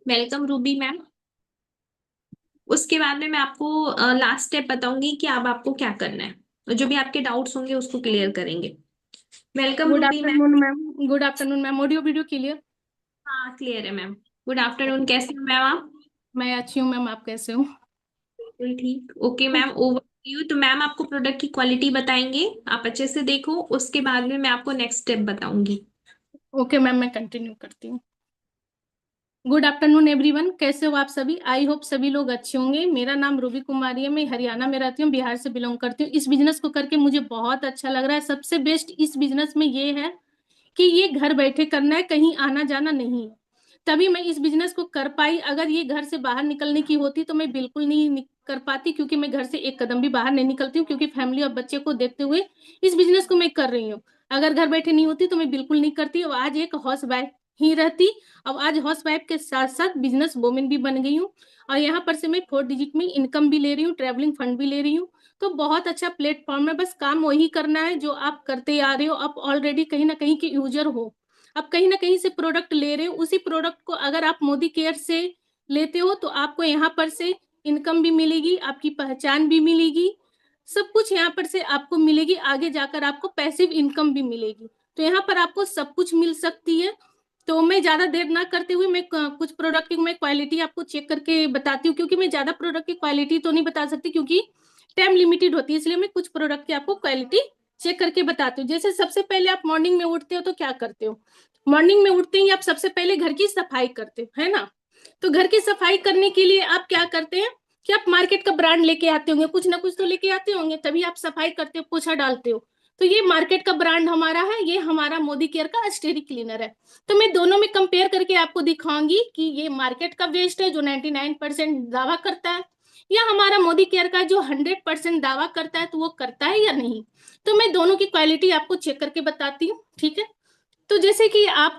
Welcome Ruby ma'am. उसके बाद में मैं आपको लास्ट स्टेप बताऊंगी कि अब आपको क्या करना है, और जो भी आपके डाउट्स होंगे उसको क्लियर करेंगे। Welcome good Ruby ma'am. Afternoon ma'am. Good afternoon ma'am. Audio video clear? हाँ क्लियर है मैम। गुड आफ्टरनून, कैसे हो मैम आप? मैं अच्छी हूँ मैम, आप कैसे हो? बिल्कुल ठीक। Okay ma'am, over you. तो मैम आपको प्रोडक्ट की क्वालिटी बताएंगे, आप अच्छे से देखो, उसके बाद में मैं आपको नेक्स्ट स्टेप बताऊंगी। ओके मैम, मैं कंटिन्यू करती हूँ। गुड आफ्टरनून एवरीवन, कैसे हो आप सभी? आई होप सभी लोग अच्छे होंगे। मेरा नाम रूबी कुमारी है, मैं हरियाणा में रहती हूँ, बिहार से बिलोंग करती हूँ। इस बिजनेस को करके मुझे बहुत अच्छा लग रहा है। सबसे बेस्ट इस बिजनेस में ये है कि ये घर बैठे करना है, कहीं आना जाना नहीं है। तभी मैं इस बिजनेस को कर पाई। अगर ये घर से बाहर निकलने की होती तो मैं बिल्कुल नहीं कर पाती, क्योंकि मैं घर से एक कदम भी बाहर नहीं निकलती हूँ, क्योंकि फैमिली और बच्चे को देखते हुए इस बिजनेस को मैं कर रही हूँ। अगर घर बैठे नहीं होती तो मैं बिल्कुल नहीं करती, और आज एक हाउस वाइफ ही रहती। अब आज हाउस वाइफ के साथ साथ बिजनेस वोमेन भी बन गई हूँ, और यहाँ पर से मैं 4 डिजिट में इनकम भी ले रही हूँ, ट्रेवलिंग फंड भी ले रही हूँ। तो बहुत अच्छा प्लेटफॉर्म है, बस काम वही करना है जो आप करते आ रहे हो। आप ऑलरेडी कहीं ना कहीं के यूजर हो, आप कहीं ना कहीं से प्रोडक्ट ले रहे हो। उसी प्रोडक्ट को अगर आप मोदी केयर से लेते हो तो आपको यहाँ पर से इनकम भी मिलेगी, आपकी पहचान भी मिलेगी, सब कुछ यहाँ पर से आपको मिलेगी। आगे जाकर आपको पैसिव इनकम भी मिलेगी, तो यहाँ पर आपको सब कुछ मिल सकती है। तो मैं ज्यादा देर ना करते हुए मैं कुछ प्रोडक्ट की मैं क्वालिटी आपको चेक करके बताती हूँ, क्योंकि मैं ज्यादा प्रोडक्ट की क्वालिटी तो नहीं बता सकती, क्योंकि टाइम लिमिटेड होती है। इसलिए मैं कुछ प्रोडक्ट की आपको क्वालिटी चेक करके बताती हूँ। जैसे सबसे पहले आप मॉर्निंग में उठते हो तो क्या करते हो? मॉर्निंग में उठते ही आप सबसे पहले घर की सफाई करते हो, है ना? तो घर की सफाई करने के लिए आप क्या करते हैं कि आप मार्केट का ब्रांड लेके आते होंगे, कुछ ना कुछ तो लेके आते होंगे, तभी आप सफाई करते हो, पोछा डालते हो। तो ये मार्केट का ब्रांड हमारा है, ये हमारा मोदी केयर का स्टेरी क्लीनर है। तो मैं दोनों में कंपेयर करके आपको दिखाऊंगी कि ये मार्केट का वेस्ट है जो 99% दावा करता है, या हमारा मोदी केयर का जो 100% दावा करता है, तो वो करता है या नहीं। तो मैं दोनों की क्वालिटी आपको चेक करके बताती हूँ, ठीक है? तो जैसे कि आप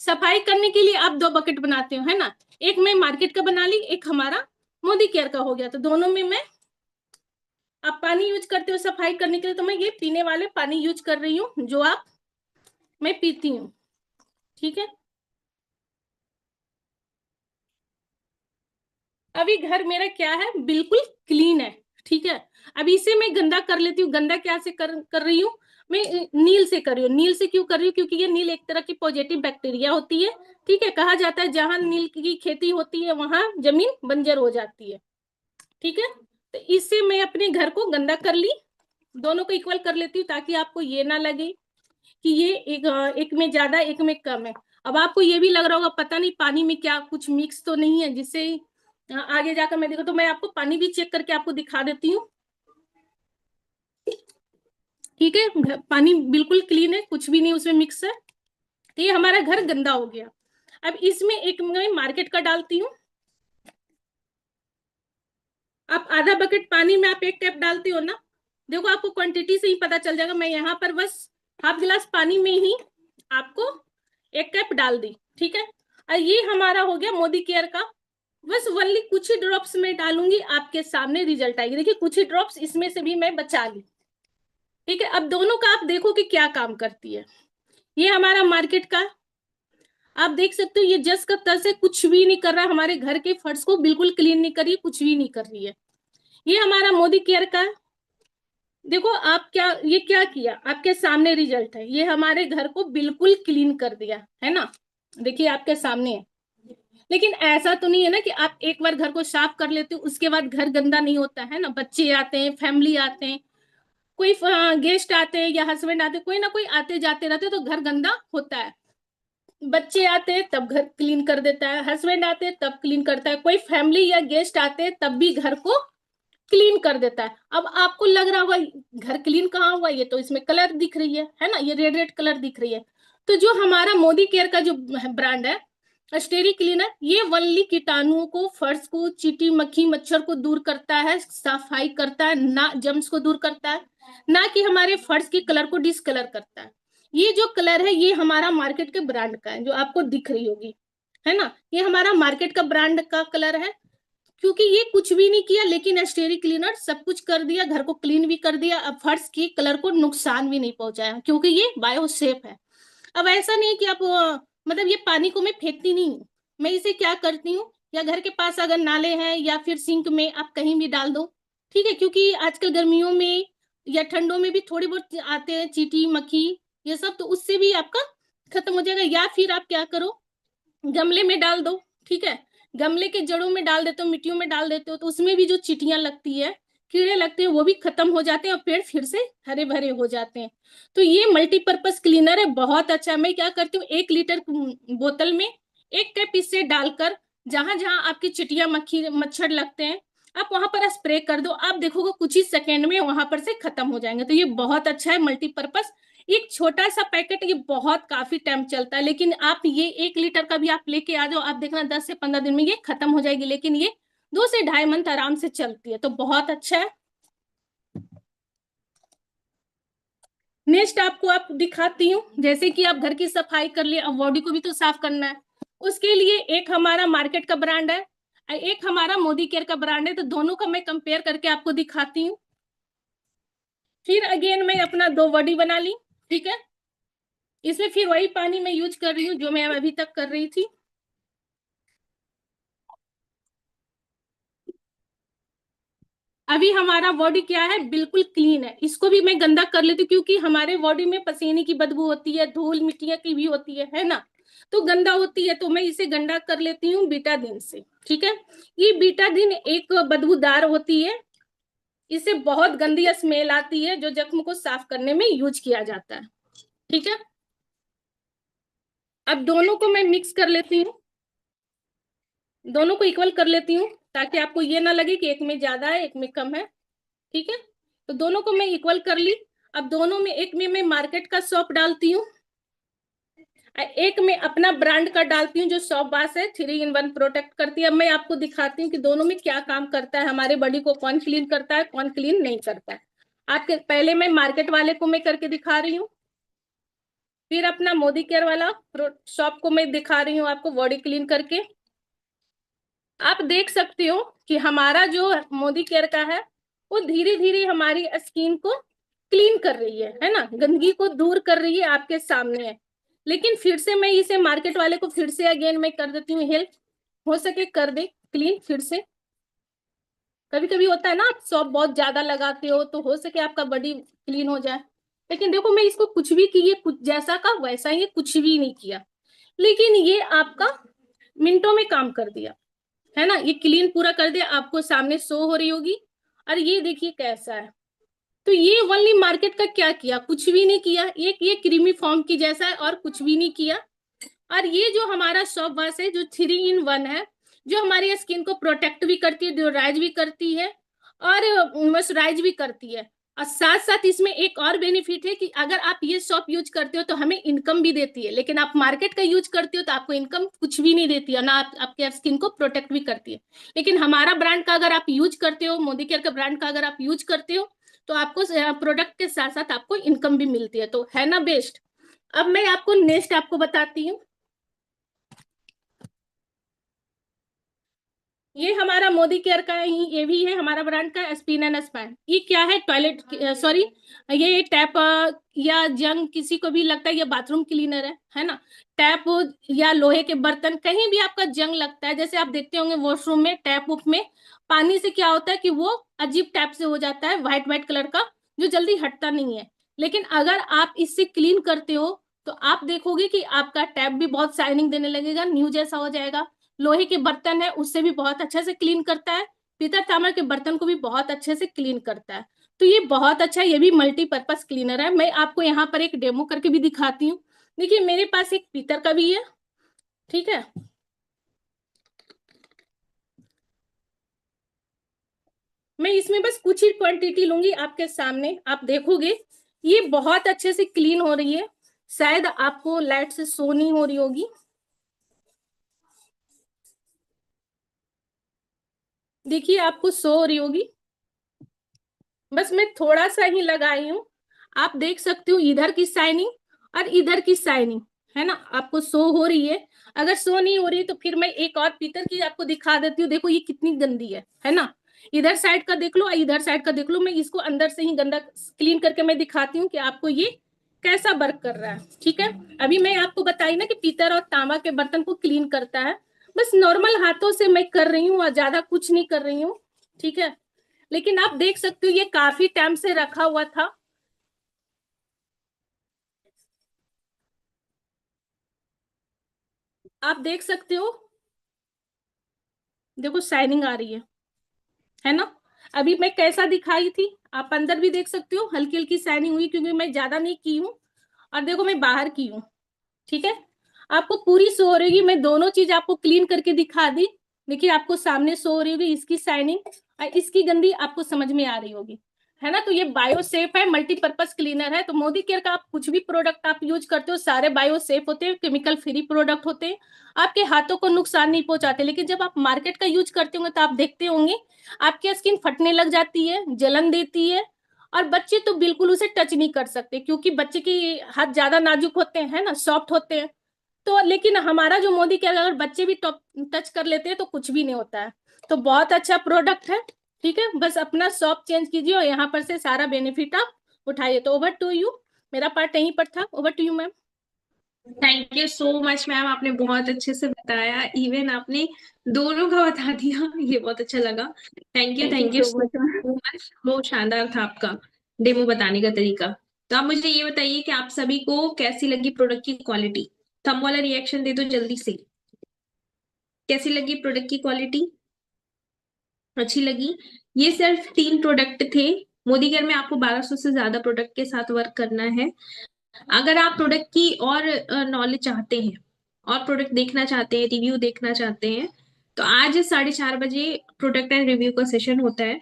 सफाई करने के लिए आप 2 बकेट बनाते हो, है ना? एक मैं मार्केट का बना ली, एक हमारा मोदी केयर का हो गया। तो दोनों में मैं आप पानी यूज करते हो सफाई करने के लिए, तो मैं ये पीने वाले पानी यूज कर रही हूँ जो मैं पीती हूँ। ठीक है, अभी घर मेरा क्या है, बिल्कुल क्लीन है। ठीक है, अब इसे मैं गंदा कर लेती हूँ। गंदा क्या से कर रही हूँ, मैं नील से कर रही हूँ। नील से क्यों कर रही हूँ, क्योंकि ये नील एक तरह की पॉजिटिव बैक्टीरिया होती है। ठीक है, कहा जाता है जहां नील की खेती होती है वहां जमीन बंजर हो जाती है। ठीक है, तो इससे मैं अपने घर को गंदा कर ली, दोनों को इक्वल कर लेती हूँ, ताकि आपको ये ना लगे कि ये एक में ज्यादा एक में कम है। अब आपको ये भी लग रहा होगा पता नहीं पानी में क्या कुछ मिक्स तो नहीं है, जिससे आगे जाकर मैं देखो, तो मैं आपको पानी भी चेक करके आपको दिखा देती हूँ। ठीक है, पानी बिल्कुल क्लीन है, कुछ भी नहीं उसमें मिक्स है। तो ये हमारा घर गंदा हो गया। अब इसमें एक मैं मार्केट का डालती हूँ। आप आधा बकेट पानी में आप एक टैप डालती हो ना, देखो आपको क्वांटिटी से ही पता चल जाएगा। मैं यहाँ पर बस हाफ गिलास पानी में ही आपको एक टैप डाल दी। ठीक है, और ये हमारा हो गया मोदी केयर का। बस वनली कुछ ही ड्रॉप्स में डालूंगी, आपके सामने रिजल्ट आएगी। देखिए कुछ ही ड्रॉप्स इसमें से भी मैं बचा ली। ठीक है, अब दोनों का आप देखो कि क्या काम करती है। ये हमारा मार्केट का, आप देख सकते हो ये जस का तस है, कुछ भी नहीं कर रहा, हमारे घर के फर्श को बिल्कुल क्लीन नहीं कर रही, कुछ भी नहीं कर रही है। ये हमारा मोदी केयर का, देखो आप क्या, ये क्या किया, आपके सामने रिजल्ट है। ये हमारे घर को बिल्कुल क्लीन कर दिया है ना, देखिए आपके सामने है। लेकिन ऐसा तो नहीं है ना कि आप एक बार घर को साफ कर लेते हो उसके बाद घर गंदा नहीं होता है ना। बच्चे आते हैं, फैमिली आते हैं, कोई गेस्ट आते हैं या हस्बैंड आते हैं, कोई ना कोई आते जाते रहते हैं, तो घर गंदा होता है। बच्चे आते हैं तब घर क्लीन कर देता है, हस्बैंड आते हैं तब क्लीन करता है, कोई फैमिली या गेस्ट आते हैं तब भी घर को क्लीन कर देता है। अब आपको लग रहा होगा घर क्लीन कहाँ हुआ, ये तो इसमें कलर दिख रही है ना, ये रेड रेड कलर दिख रही है। तो जो हमारा मोदी केयर का जो ब्रांड है स्टेरी क्लीनर, ये वनली कीटाणुओं को, फर्श को, चींटी मक्खी मच्छर को दूर करता है, सफाई करता है ना, जम्स को दूर करता है, ना कि हमारे फर्श के कलर को डिसकलर करता है। ये जो कलर है ये हमारा मार्केट के ब्रांड का है, जो आपको दिख रही होगी है ना, ये हमारा मार्केट का ब्रांड का कलर है। क्योंकि ये कुछ भी नहीं किया, लेकिन स्टेरी क्लीनर सब कुछ कर दिया, घर को क्लीन भी कर दिया, अब फर्श की कलर को नुकसान भी नहीं पहुंचाया, क्योंकि ये बायो सेफ है। अब ऐसा नहीं कि आप मतलब ये पानी को मैं फेंकती नहीं हूँ, मैं इसे क्या करती हूँ, या घर के पास अगर नाले हैं या फिर सिंक में आप कहीं भी डाल दो। ठीक है, क्योंकि आजकल गर्मियों में या ठंडों में भी थोड़ी बहुत आते हैं चींटी मक्खी, ये सब, तो उससे भी आपका खत्म हो जाएगा। या फिर आप क्या करो, गमले में डाल दो। ठीक है, गमले के जड़ों में डाल देते हो, मिट्टियों में डाल देते हो, तो उसमें भी जो चींटियां लगती है, कीड़े लगते हैं, वो भी खत्म हो जाते हैं और पेड़ फिर से हरे भरे हो जाते हैं। तो ये मल्टीपर्पज क्लीनर है, बहुत अच्छा। मैं क्या करती हूँ, 1 लीटर बोतल में एक कैप इससे डालकर जहां जहां आपकी चिटिया मक्खी मच्छर लगते हैं, आप वहां पर स्प्रे कर दो, आप देखोगे कुछ ही सेकेंड में वहां पर से खत्म हो जाएंगे। तो ये बहुत अच्छा है मल्टीपर्पज। एक छोटा सा पैकेट, ये बहुत काफी टाइम चलता है, लेकिन आप ये 1 लीटर का भी आप लेके आ जाओ, आप देखना 10 से 15 दिन में ये खत्म हो जाएगी। लेकिन ये 2 से ढाई मंथ आराम से चलती है, तो बहुत अच्छा है। नेक्स्ट आपको आप दिखाती हूँ, जैसे कि आप घर की सफाई कर लिए, अब बॉडी को भी तो साफ करना है। उसके लिए एक हमारा मार्केट का ब्रांड है, एक हमारा मोदी केयर का ब्रांड है, तो दोनों का मैं कंपेयर करके आपको दिखाती हूँ। फिर अगेन मैं अपना 2 बॉडी बना ली। ठीक है, इसमें फिर वही पानी मैं यूज कर रही हूँ जो मैं अभी तक कर रही थी। अभी हमारा बॉडी क्या है, बिल्कुल क्लीन है। इसको भी मैं गंदा कर लेती हूँ, क्योंकि हमारे बॉडी में पसीने की बदबू होती है, धूल मिट्टिया की भी होती है ना, तो गंदा होती है, तो मैं इसे गंदा कर लेती हूँ बीटाडीन से। ठीक है, ये बीटाडीन एक बदबूदार होती है, इससे बहुत गंदी स्मेल आती है, जो जख्म को साफ करने में यूज किया जाता है। ठीक है, अब दोनों को मैं मिक्स कर लेती हूँ, दोनों को इक्वल कर लेती हूँ, ताकि आपको ये ना लगे कि एक में ज्यादा है एक में कम है। ठीक है, तो दोनों को मैं इक्वल कर ली। अब दोनों में, एक में मैं मार्केट का सॉप डालती हूँ, एक में अपना ब्रांड का डालती हूँ, जो सॉप बास है, 3 in 1 प्रोटेक्ट करती है। अब मैं आपको दिखाती हूँ कि दोनों में क्या काम करता है, हमारे बॉडी को कौन क्लीन करता है कौन क्लीन नहीं करता है। आपके पहले मैं मार्केट वाले को मैं करके दिखा रही हूँ, फिर अपना मोदी केयर वाला शॉप को मैं दिखा रही हूँ आपको बॉडी क्लीन करके। आप देख सकते हो कि हमारा जो मोदी केयर का है वो धीरे धीरे हमारी स्किन को क्लीन कर रही है ना, गंदगी को दूर कर रही है, आपके सामने है। लेकिन फिर से मैं इसे मार्केट वाले को फिर से अगेन मैं कर देती हूँ हेल्प, हो सके कर दे क्लीन फिर से। कभी कभी होता है ना, आप सॉप बहुत ज्यादा लगाते हो तो हो सके आपका बॉडी क्लीन हो जाए। लेकिन देखो मैं इसको कुछ भी किए, कुछ जैसा का वैसा ही, कुछ भी नहीं किया, लेकिन ये आपका मिनटों में काम कर दिया, है ना, ये क्लीन पूरा कर दिया, आपको सामने शो हो रही होगी। और ये देखिए कैसा है। तो ये ओनली मार्केट का क्या किया, कुछ भी नहीं किया, एक ये क्रीमी फॉर्म की जैसा है और कुछ भी नहीं किया। और ये जो हमारा सॉफ्ट वॉश है जो 3 in 1 है, जो हमारी स्किन को प्रोटेक्ट भी करती है, ड्यूराइज भी करती है और मॉइस्चराइज भी करती है। और साथ साथ इसमें एक और बेनिफिट है कि अगर आप ये सॉप यूज करते हो तो हमें इनकम भी देती है, लेकिन आप मार्केट का यूज करते हो तो आपको इनकम कुछ भी नहीं देती है, ना आपके स्किन को प्रोटेक्ट भी करती है। लेकिन हमारा ब्रांड का अगर आप यूज करते हो, मोदी केयर का ब्रांड का अगर आप यूज करते हो, तो आपको प्रोडक्ट के साथ साथ आपको इनकम भी मिलती है, तो है ना बेस्ट। अब मैं आपको नेक्स्ट आपको बताती हूँ। ये हमारा मोदी केयर का ही, ये भी है हमारा ब्रांड का स्पिन एंड स्पैन। ये क्या है, टॉयलेट सॉरी, ये टैप या जंग किसी को भी लगता है ये बाथरूम क्लीनर है ना। टैप या लोहे के बर्तन कहीं भी आपका जंग लगता है, जैसे आप देखते होंगे वॉशरूम में टैप उप में पानी से क्या होता है कि वो अजीब टैप से हो जाता है, व्हाइट व्हाइट कलर का, जो जल्दी हटता नहीं है। लेकिन अगर आप इससे क्लीन करते हो तो आप देखोगे कि आपका टैप भी बहुत शाइनिंग देने लगेगा, न्यू जैसा हो जाएगा। लोहे के बर्तन है उससे भी बहुत अच्छे से क्लीन करता है, पीतल तांबा के बर्तन को भी बहुत अच्छे से क्लीन करता है। तो ये बहुत अच्छा है, ये भी मल्टीपर्पज क्लीनर है। मैं आपको यहाँ पर एक डेमो करके भी दिखाती हूँ। देखिए मेरे पास एक पीतल का भी है, ठीक है। मैं इसमें बस कुछ ही क्वांटिटी लूंगी, आपके सामने आप देखोगे ये बहुत अच्छे से क्लीन हो रही है। शायद आपको लाइट से शो नहीं हो रही होगी, देखिए आपको शो हो रही होगी। बस मैं थोड़ा सा ही लगाई हूँ, आप देख सकते हो इधर की शाइनिंग और इधर की शाइनिंग, है ना, आपको शो हो रही है। अगर शो नहीं हो रही है तो फिर मैं एक और पीतल की आपको दिखा देती हूँ, देखो ये कितनी गंदी है ना। इधर साइड का देख लो और इधर साइड का देख लो, मैं इसको अंदर से ही गंदा क्लीन करके मैं दिखाती हूँ कि आपको ये कैसा वर्क कर रहा है, ठीक है। अभी मैं आपको बताई ना कि पीतल और तांबा के बर्तन को क्लीन करता है, बस नॉर्मल हाथों से मैं कर रही हूँ और ज्यादा कुछ नहीं कर रही हूँ, ठीक है। लेकिन आप देख सकते हो ये काफी टाइम से रखा हुआ था। आप देख सकते हो, देखो शाइनिंग आ रही है ना। अभी मैं कैसा दिखाई थी, आप अंदर भी देख सकते हो हल्की हल्की शाइनिंग हुई, क्योंकि मैं ज्यादा नहीं की हूँ। और देखो मैं बाहर की हूँ, ठीक है। आपको पूरी शो हो रही, मैं दोनों चीज आपको क्लीन करके दिखा दी। देखिए आपको सामने शो हो रही होगी इसकी शाइनिंग और इसकी गंदी आपको समझ में आ रही होगी, है ना। तो ये बायो सेफ है, मल्टीपर्पज क्लीनर है। तो मोदी केयर का आप कुछ भी प्रोडक्ट आप यूज करते हो सारे बायो सेफ होते हैं, केमिकल फ्री प्रोडक्ट होते हैं, आपके हाथों को नुकसान नहीं पहुंचाते। लेकिन जब आप मार्केट का यूज करते होंगे तो आप देखते होंगे आपकी स्किन फटने लग जाती है, जलन देती है। और बच्चे तो बिल्कुल उसे टच नहीं कर सकते, क्योंकि बच्चे के हाथ ज्यादा नाजुक होते हैं, है ना, सॉफ्ट होते हैं। तो लेकिन हमारा जो मोदी के अगर बच्चे भी टच कर लेते हैं तो कुछ भी नहीं होता है। तो बहुत अच्छा प्रोडक्ट है, ठीक है। बस अपना शॉप चेंज कीजिए और यहाँ पर से सारा बेनिफिट आप उठाइए। तो ओवर टू यू, मेरा पार्ट यहीं पर था, over to you ma'am. Thank you so much ma'am, आपने बहुत अच्छे से बताया, इवन आपने दोनों का बता दिया, ये बहुत अच्छा लगा। Thank you thank you so so much ma'am. Much, बहुत शानदार था आपका डेमो बताने का तरीका। तो आप मुझे ये बताइए कि आप सभी को कैसी लगी प्रोडक्ट की क्वालिटी। थंब वाला रिएक्शन दे दो जल्दी से, कैसी लगी प्रोडक्ट की क्वालिटी, अच्छी लगी। ये सिर्फ 3 प्रोडक्ट थे, मोदी केयर में आपको 1200 से ज्यादा प्रोडक्ट के साथ वर्क करना है। अगर आप प्रोडक्ट की और नॉलेज चाहते हैं और प्रोडक्ट देखना चाहते हैं, रिव्यू देखना चाहते हैं, तो आज 4:30 बजे प्रोडक्ट एंड रिव्यू का सेशन होता है।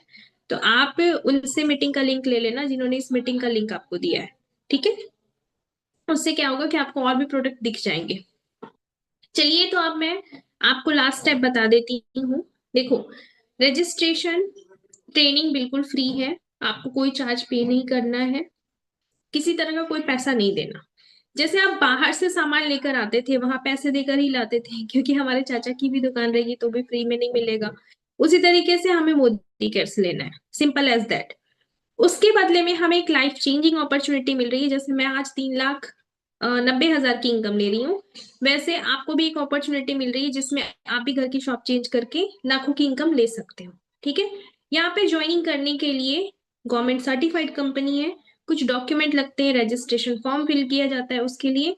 तो आप उनसे मीटिंग का लिंक ले लेना जिन्होंने इस मीटिंग का लिंक आपको दिया है, ठीक है। उससे क्या होगा कि आपको और भी प्रोडक्ट दिख जाएंगे। चलिए तो अब मैं आपको लास्ट स्टेप बता देती हूँ। देखो, रजिस्ट्रेशन ट्रेनिंग बिल्कुल फ्री है, आपको कोई चार्ज पे नहीं करना है, किसी तरह का कोई पैसा नहीं देना। जैसे आप बाहर से सामान लेकर आते थे वहां पैसे देकर ही लाते थे, क्योंकि हमारे चाचा की भी दुकान रहेगी तो भी फ्री में नहीं मिलेगा। उसी तरीके से हमें मोदी केयर से लेना है, सिंपल एज दैट। उसके बदले में हमें एक लाइफ चेंजिंग अपॉर्चुनिटी मिल रही है, जैसे मैं आज 3,90,000 की इनकम ले रही हूँ, वैसे आपको भी एक अपॉर्चुनिटी मिल रही है जिसमें आप भी घर की शॉप चेंज करके लाखों की इनकम ले सकते हो। ठीक है। यहाँ पे ज्वाइनिंग करने के लिए गवर्नमेंट सर्टिफाइड कंपनी है, कुछ डॉक्यूमेंट लगते हैं, रजिस्ट्रेशन फॉर्म फिल किया जाता है उसके लिए,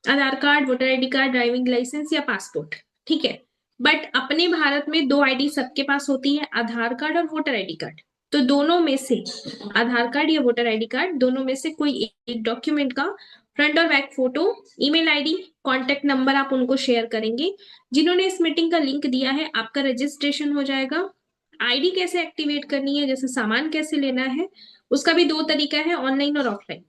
Aadhaar card, voter ID card, driving licence या पासपोर्ट। ठीक है। बट अपने भारत में दो आईडी सबके पास होती है, आधार कार्ड और वोटर आईडी कार्ड। तो दोनों में से, आधार कार्ड या वोटर आईडी कार्ड, दोनों में से कोई एक डॉक्यूमेंट का फ्रंट और back photo, email ID, contact number आप उनको शेयर करेंगे जिन्होंने इस मीटिंग का लिंक दिया है, आपका रजिस्ट्रेशन हो जाएगा। आईडी कैसे एक्टिवेट करनी है, जैसे सामान कैसे लेना है, उसका भी दो तरीका है, ऑनलाइन और ऑफलाइन।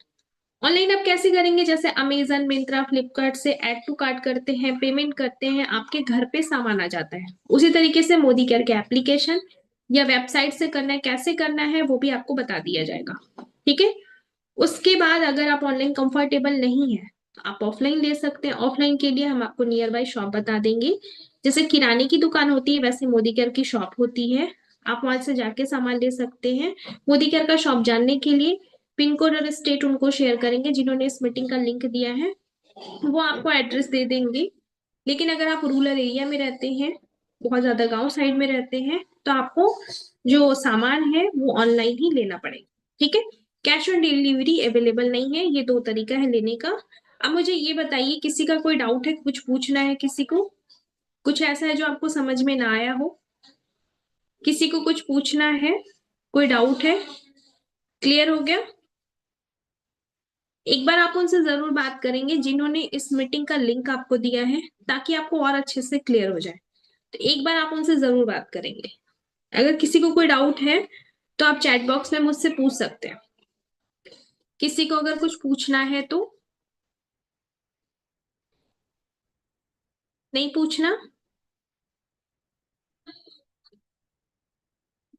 ऑनलाइन आप कैसे करेंगे, जैसे अमेजन, मिंत्रा, फ्लिपकार्ट से ऐड टू कार्ट करते हैं, पेमेंट करते हैं, आपके घर पे सामान आ जाता है। उसी तरीके से मोदी केयर के एप्लीकेशन या वेबसाइट से करना है, कैसे करना है वो भी आपको बता दिया जाएगा। ठीक है। उसके बाद अगर आप ऑनलाइन कंफर्टेबल नहीं है तो आप ऑफलाइन ले सकते हैं। ऑफलाइन के लिए हम आपको नियर बाय शॉप बता देंगे, जैसे किराने की दुकान होती है वैसे मोदी केयर की शॉप होती है, आप वहां से जाके सामान ले सकते हैं। मोदी केयर का शॉप जानने के लिए पिन कोड और स्टेट उनको शेयर करेंगे जिन्होंने इस मीटिंग का लिंक दिया है, वो आपको एड्रेस दे देंगे। लेकिन अगर आप रूरल एरिया में रहते हैं, बहुत ज्यादा गांव साइड में रहते हैं, तो आपको जो सामान है वो ऑनलाइन ही लेना पड़ेगा। ठीक है। कैश ऑन डिलीवरी अवेलेबल नहीं है, ये दो तरीका है लेने का। अब मुझे ये बताइए, किसी का कोई डाउट है, कुछ पूछना है किसी को, कुछ ऐसा है जो आपको समझ में ना आया हो, किसी को कुछ पूछना है, कोई डाउट है, क्लियर हो गया? एक बार आप उनसे जरूर बात करेंगे जिन्होंने इस मीटिंग का लिंक आपको दिया है, ताकि आपको और अच्छे से क्लियर हो जाए। तो एक बार आप उनसे जरूर बात करेंगे। अगर किसी को कोई डाउट है तो आप चैट बॉक्स में मुझसे पूछ सकते हैं। किसी को अगर कुछ पूछना है तो नहीं पूछना?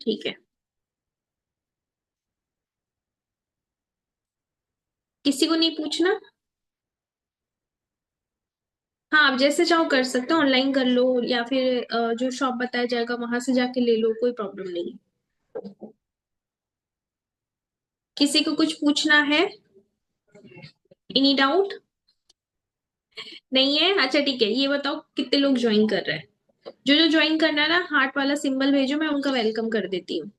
ठीक है। किसी को नहीं पूछना? हाँ, आप जैसे चाहो कर सकते हो, ऑनलाइन कर लो या फिर जो शॉप बताया जाएगा वहां से जाके ले लो, कोई प्रॉब्लम नहीं है। किसी को कुछ पूछना है? Any doubt? नहीं है? अच्छा ठीक है, ये बताओ कितने लोग ज्वाइन कर रहे हैं। जो जो ज्वाइन करना है ना, हार्ट वाला सिंबल भेजो, मैं उनका वेलकम कर देती हूँ।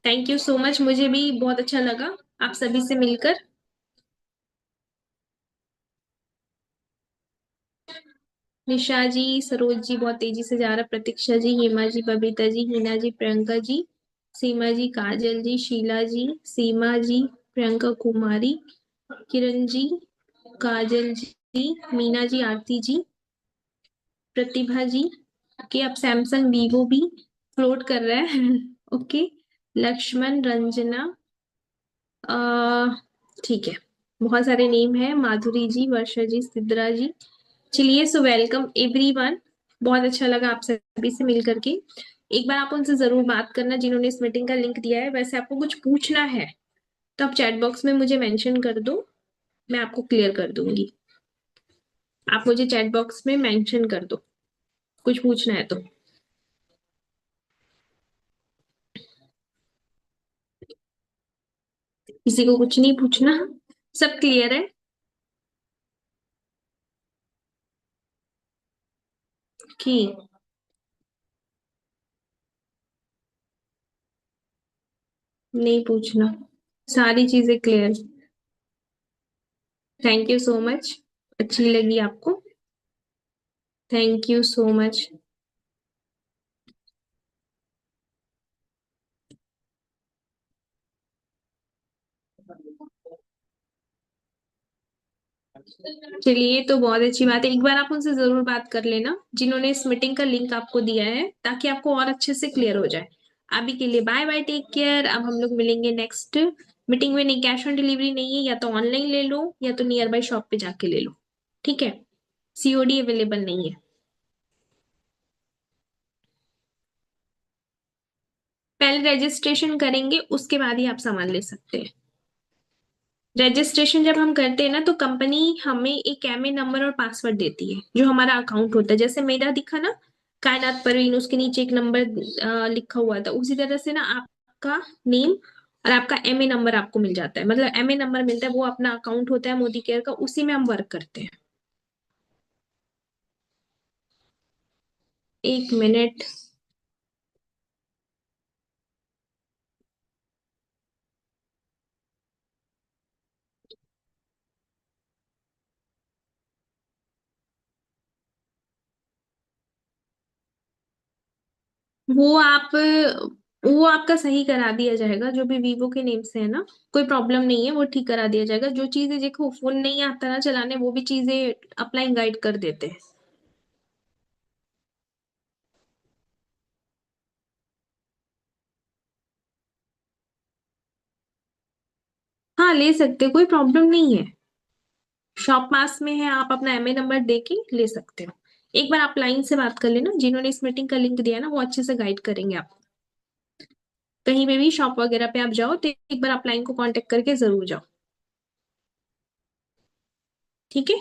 थैंक यू सो मच, मुझे भी बहुत अच्छा लगा आप सभी से मिलकर। निशा जी, सरोज जी बहुत तेजी से जा रहा, प्रतीक्षा जी, हेमा जी, बबीता जी, हिना जी, प्रियंका जी, सीमा जी, काजल जी, शीला जी, सीमा जी, प्रियंका कुमारी, किरण जी, काजल जी, मीना जी, आरती जी, प्रतिभा जी। ओके, अब सैमसंग वीवो भी फ्लोट कर रहा है ओके। लक्ष्मण, रंजना, ठीक है, बहुत सारे नेम है, माधुरी जी, वर्षा जी, सिद्रा जी। चलिए, सो वेलकम एवरीवन, बहुत अच्छा लगा आप सभी से मिल करके। एक बार आप उनसे जरूर बात करना जिन्होंने इस मीटिंग का लिंक दिया है। वैसे आपको कुछ पूछना है तो आप चैट बॉक्स में मुझे मेंशन कर दो, मैं आपको क्लियर कर दूंगी। आप मुझे चैट बॉक्स में मेंशन कर दो, कुछ पूछना है तो। किसी को कुछ नहीं पूछना? सब क्लियर है? कि नहीं पूछना? सारी चीजें clear? Thank you so much, अच्छी लगी आपको? Thank you so much. चलिए, तो बहुत अच्छी बात है, एक बार आप उनसे जरूर बात कर लेना जिन्होंने इस मीटिंग का लिंक आपको दिया है, ताकि आपको और अच्छे से क्लियर हो जाए। अभी के लिए बाय बाय, टेक केयर। अब हम लोग मिलेंगे नेक्स्ट मीटिंग में। नहीं, कैश ऑन डिलीवरी नहीं है, या तो ऑनलाइन ले लो या तो नियर बाय शॉप पे जाके ले लो। ठीक है। सीओडी अवेलेबल नहीं है। पहले रजिस्ट्रेशन करेंगे, उसके बाद ही आप सामान ले सकते हैं। रजिस्ट्रेशन जब हम करते हैं ना, तो कंपनी हमें एक एमए नंबर और पासवर्ड देती है, जो हमारा अकाउंट होता है, जैसे मेरा दिखा ना, कायनात परवीन, उसके नीचे एक नंबर लिखा हुआ था। उसी तरह से ना आपका नेम और आपका एमए नंबर आपको मिल जाता है, मतलब एमए नंबर मिलता है, वो अपना अकाउंट होता है मोदी केयर का, उसी में हम वर्क करते हैं। एक मिनट। वो आप वो आपका सही करा दिया जाएगा, जो भी वीवो के नेम से है ना, कोई प्रॉब्लम नहीं है, वो ठीक करा दिया जाएगा। जो चीजें देखो फोन नहीं आता ना चलाने, वो भी चीजें अपलाइन गाइड कर देते हैं। हाँ ले सकते, कोई प्रॉब्लम नहीं है। शॉप पास में है, आप अपना एमए नंबर दे के ले सकते हो। एक बार आप लाइन से बात कर लेना, जिन्होंने इस मीटिंग का लिंक दिया है ना, वो अच्छे से गाइड करेंगे आप। कहीं पे भी शॉप वगैरह पे आप जाओ तो एक बार आप लाइन को कांटेक्ट करके जरूर जाओ। ठीक है।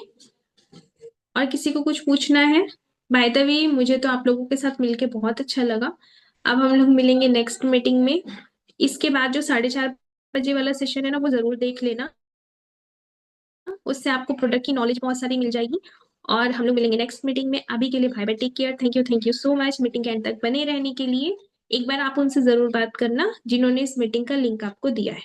और किसी को कुछ पूछना है? बाय द वे, मुझे तो आप लोगों के साथ मिलके बहुत अच्छा लगा। अब हम लोग मिलेंगे नेक्स्ट मीटिंग में। इसके बाद जो 4:30 बजे वाला सेशन है ना, वो जरूर देख लेना। उससे आपको प्रोडक्ट की नॉलेज बहुत सारी मिल जाएगी। और हम लोग मिलेंगे नेक्स्ट मीटिंग में। अभी के लिए bye bye, take care, thank you so much meeting के एंड तक बने रहने के लिए। एक बार आप उनसे जरूर बात करना जिन्होंने इस मीटिंग का लिंक आपको दिया है।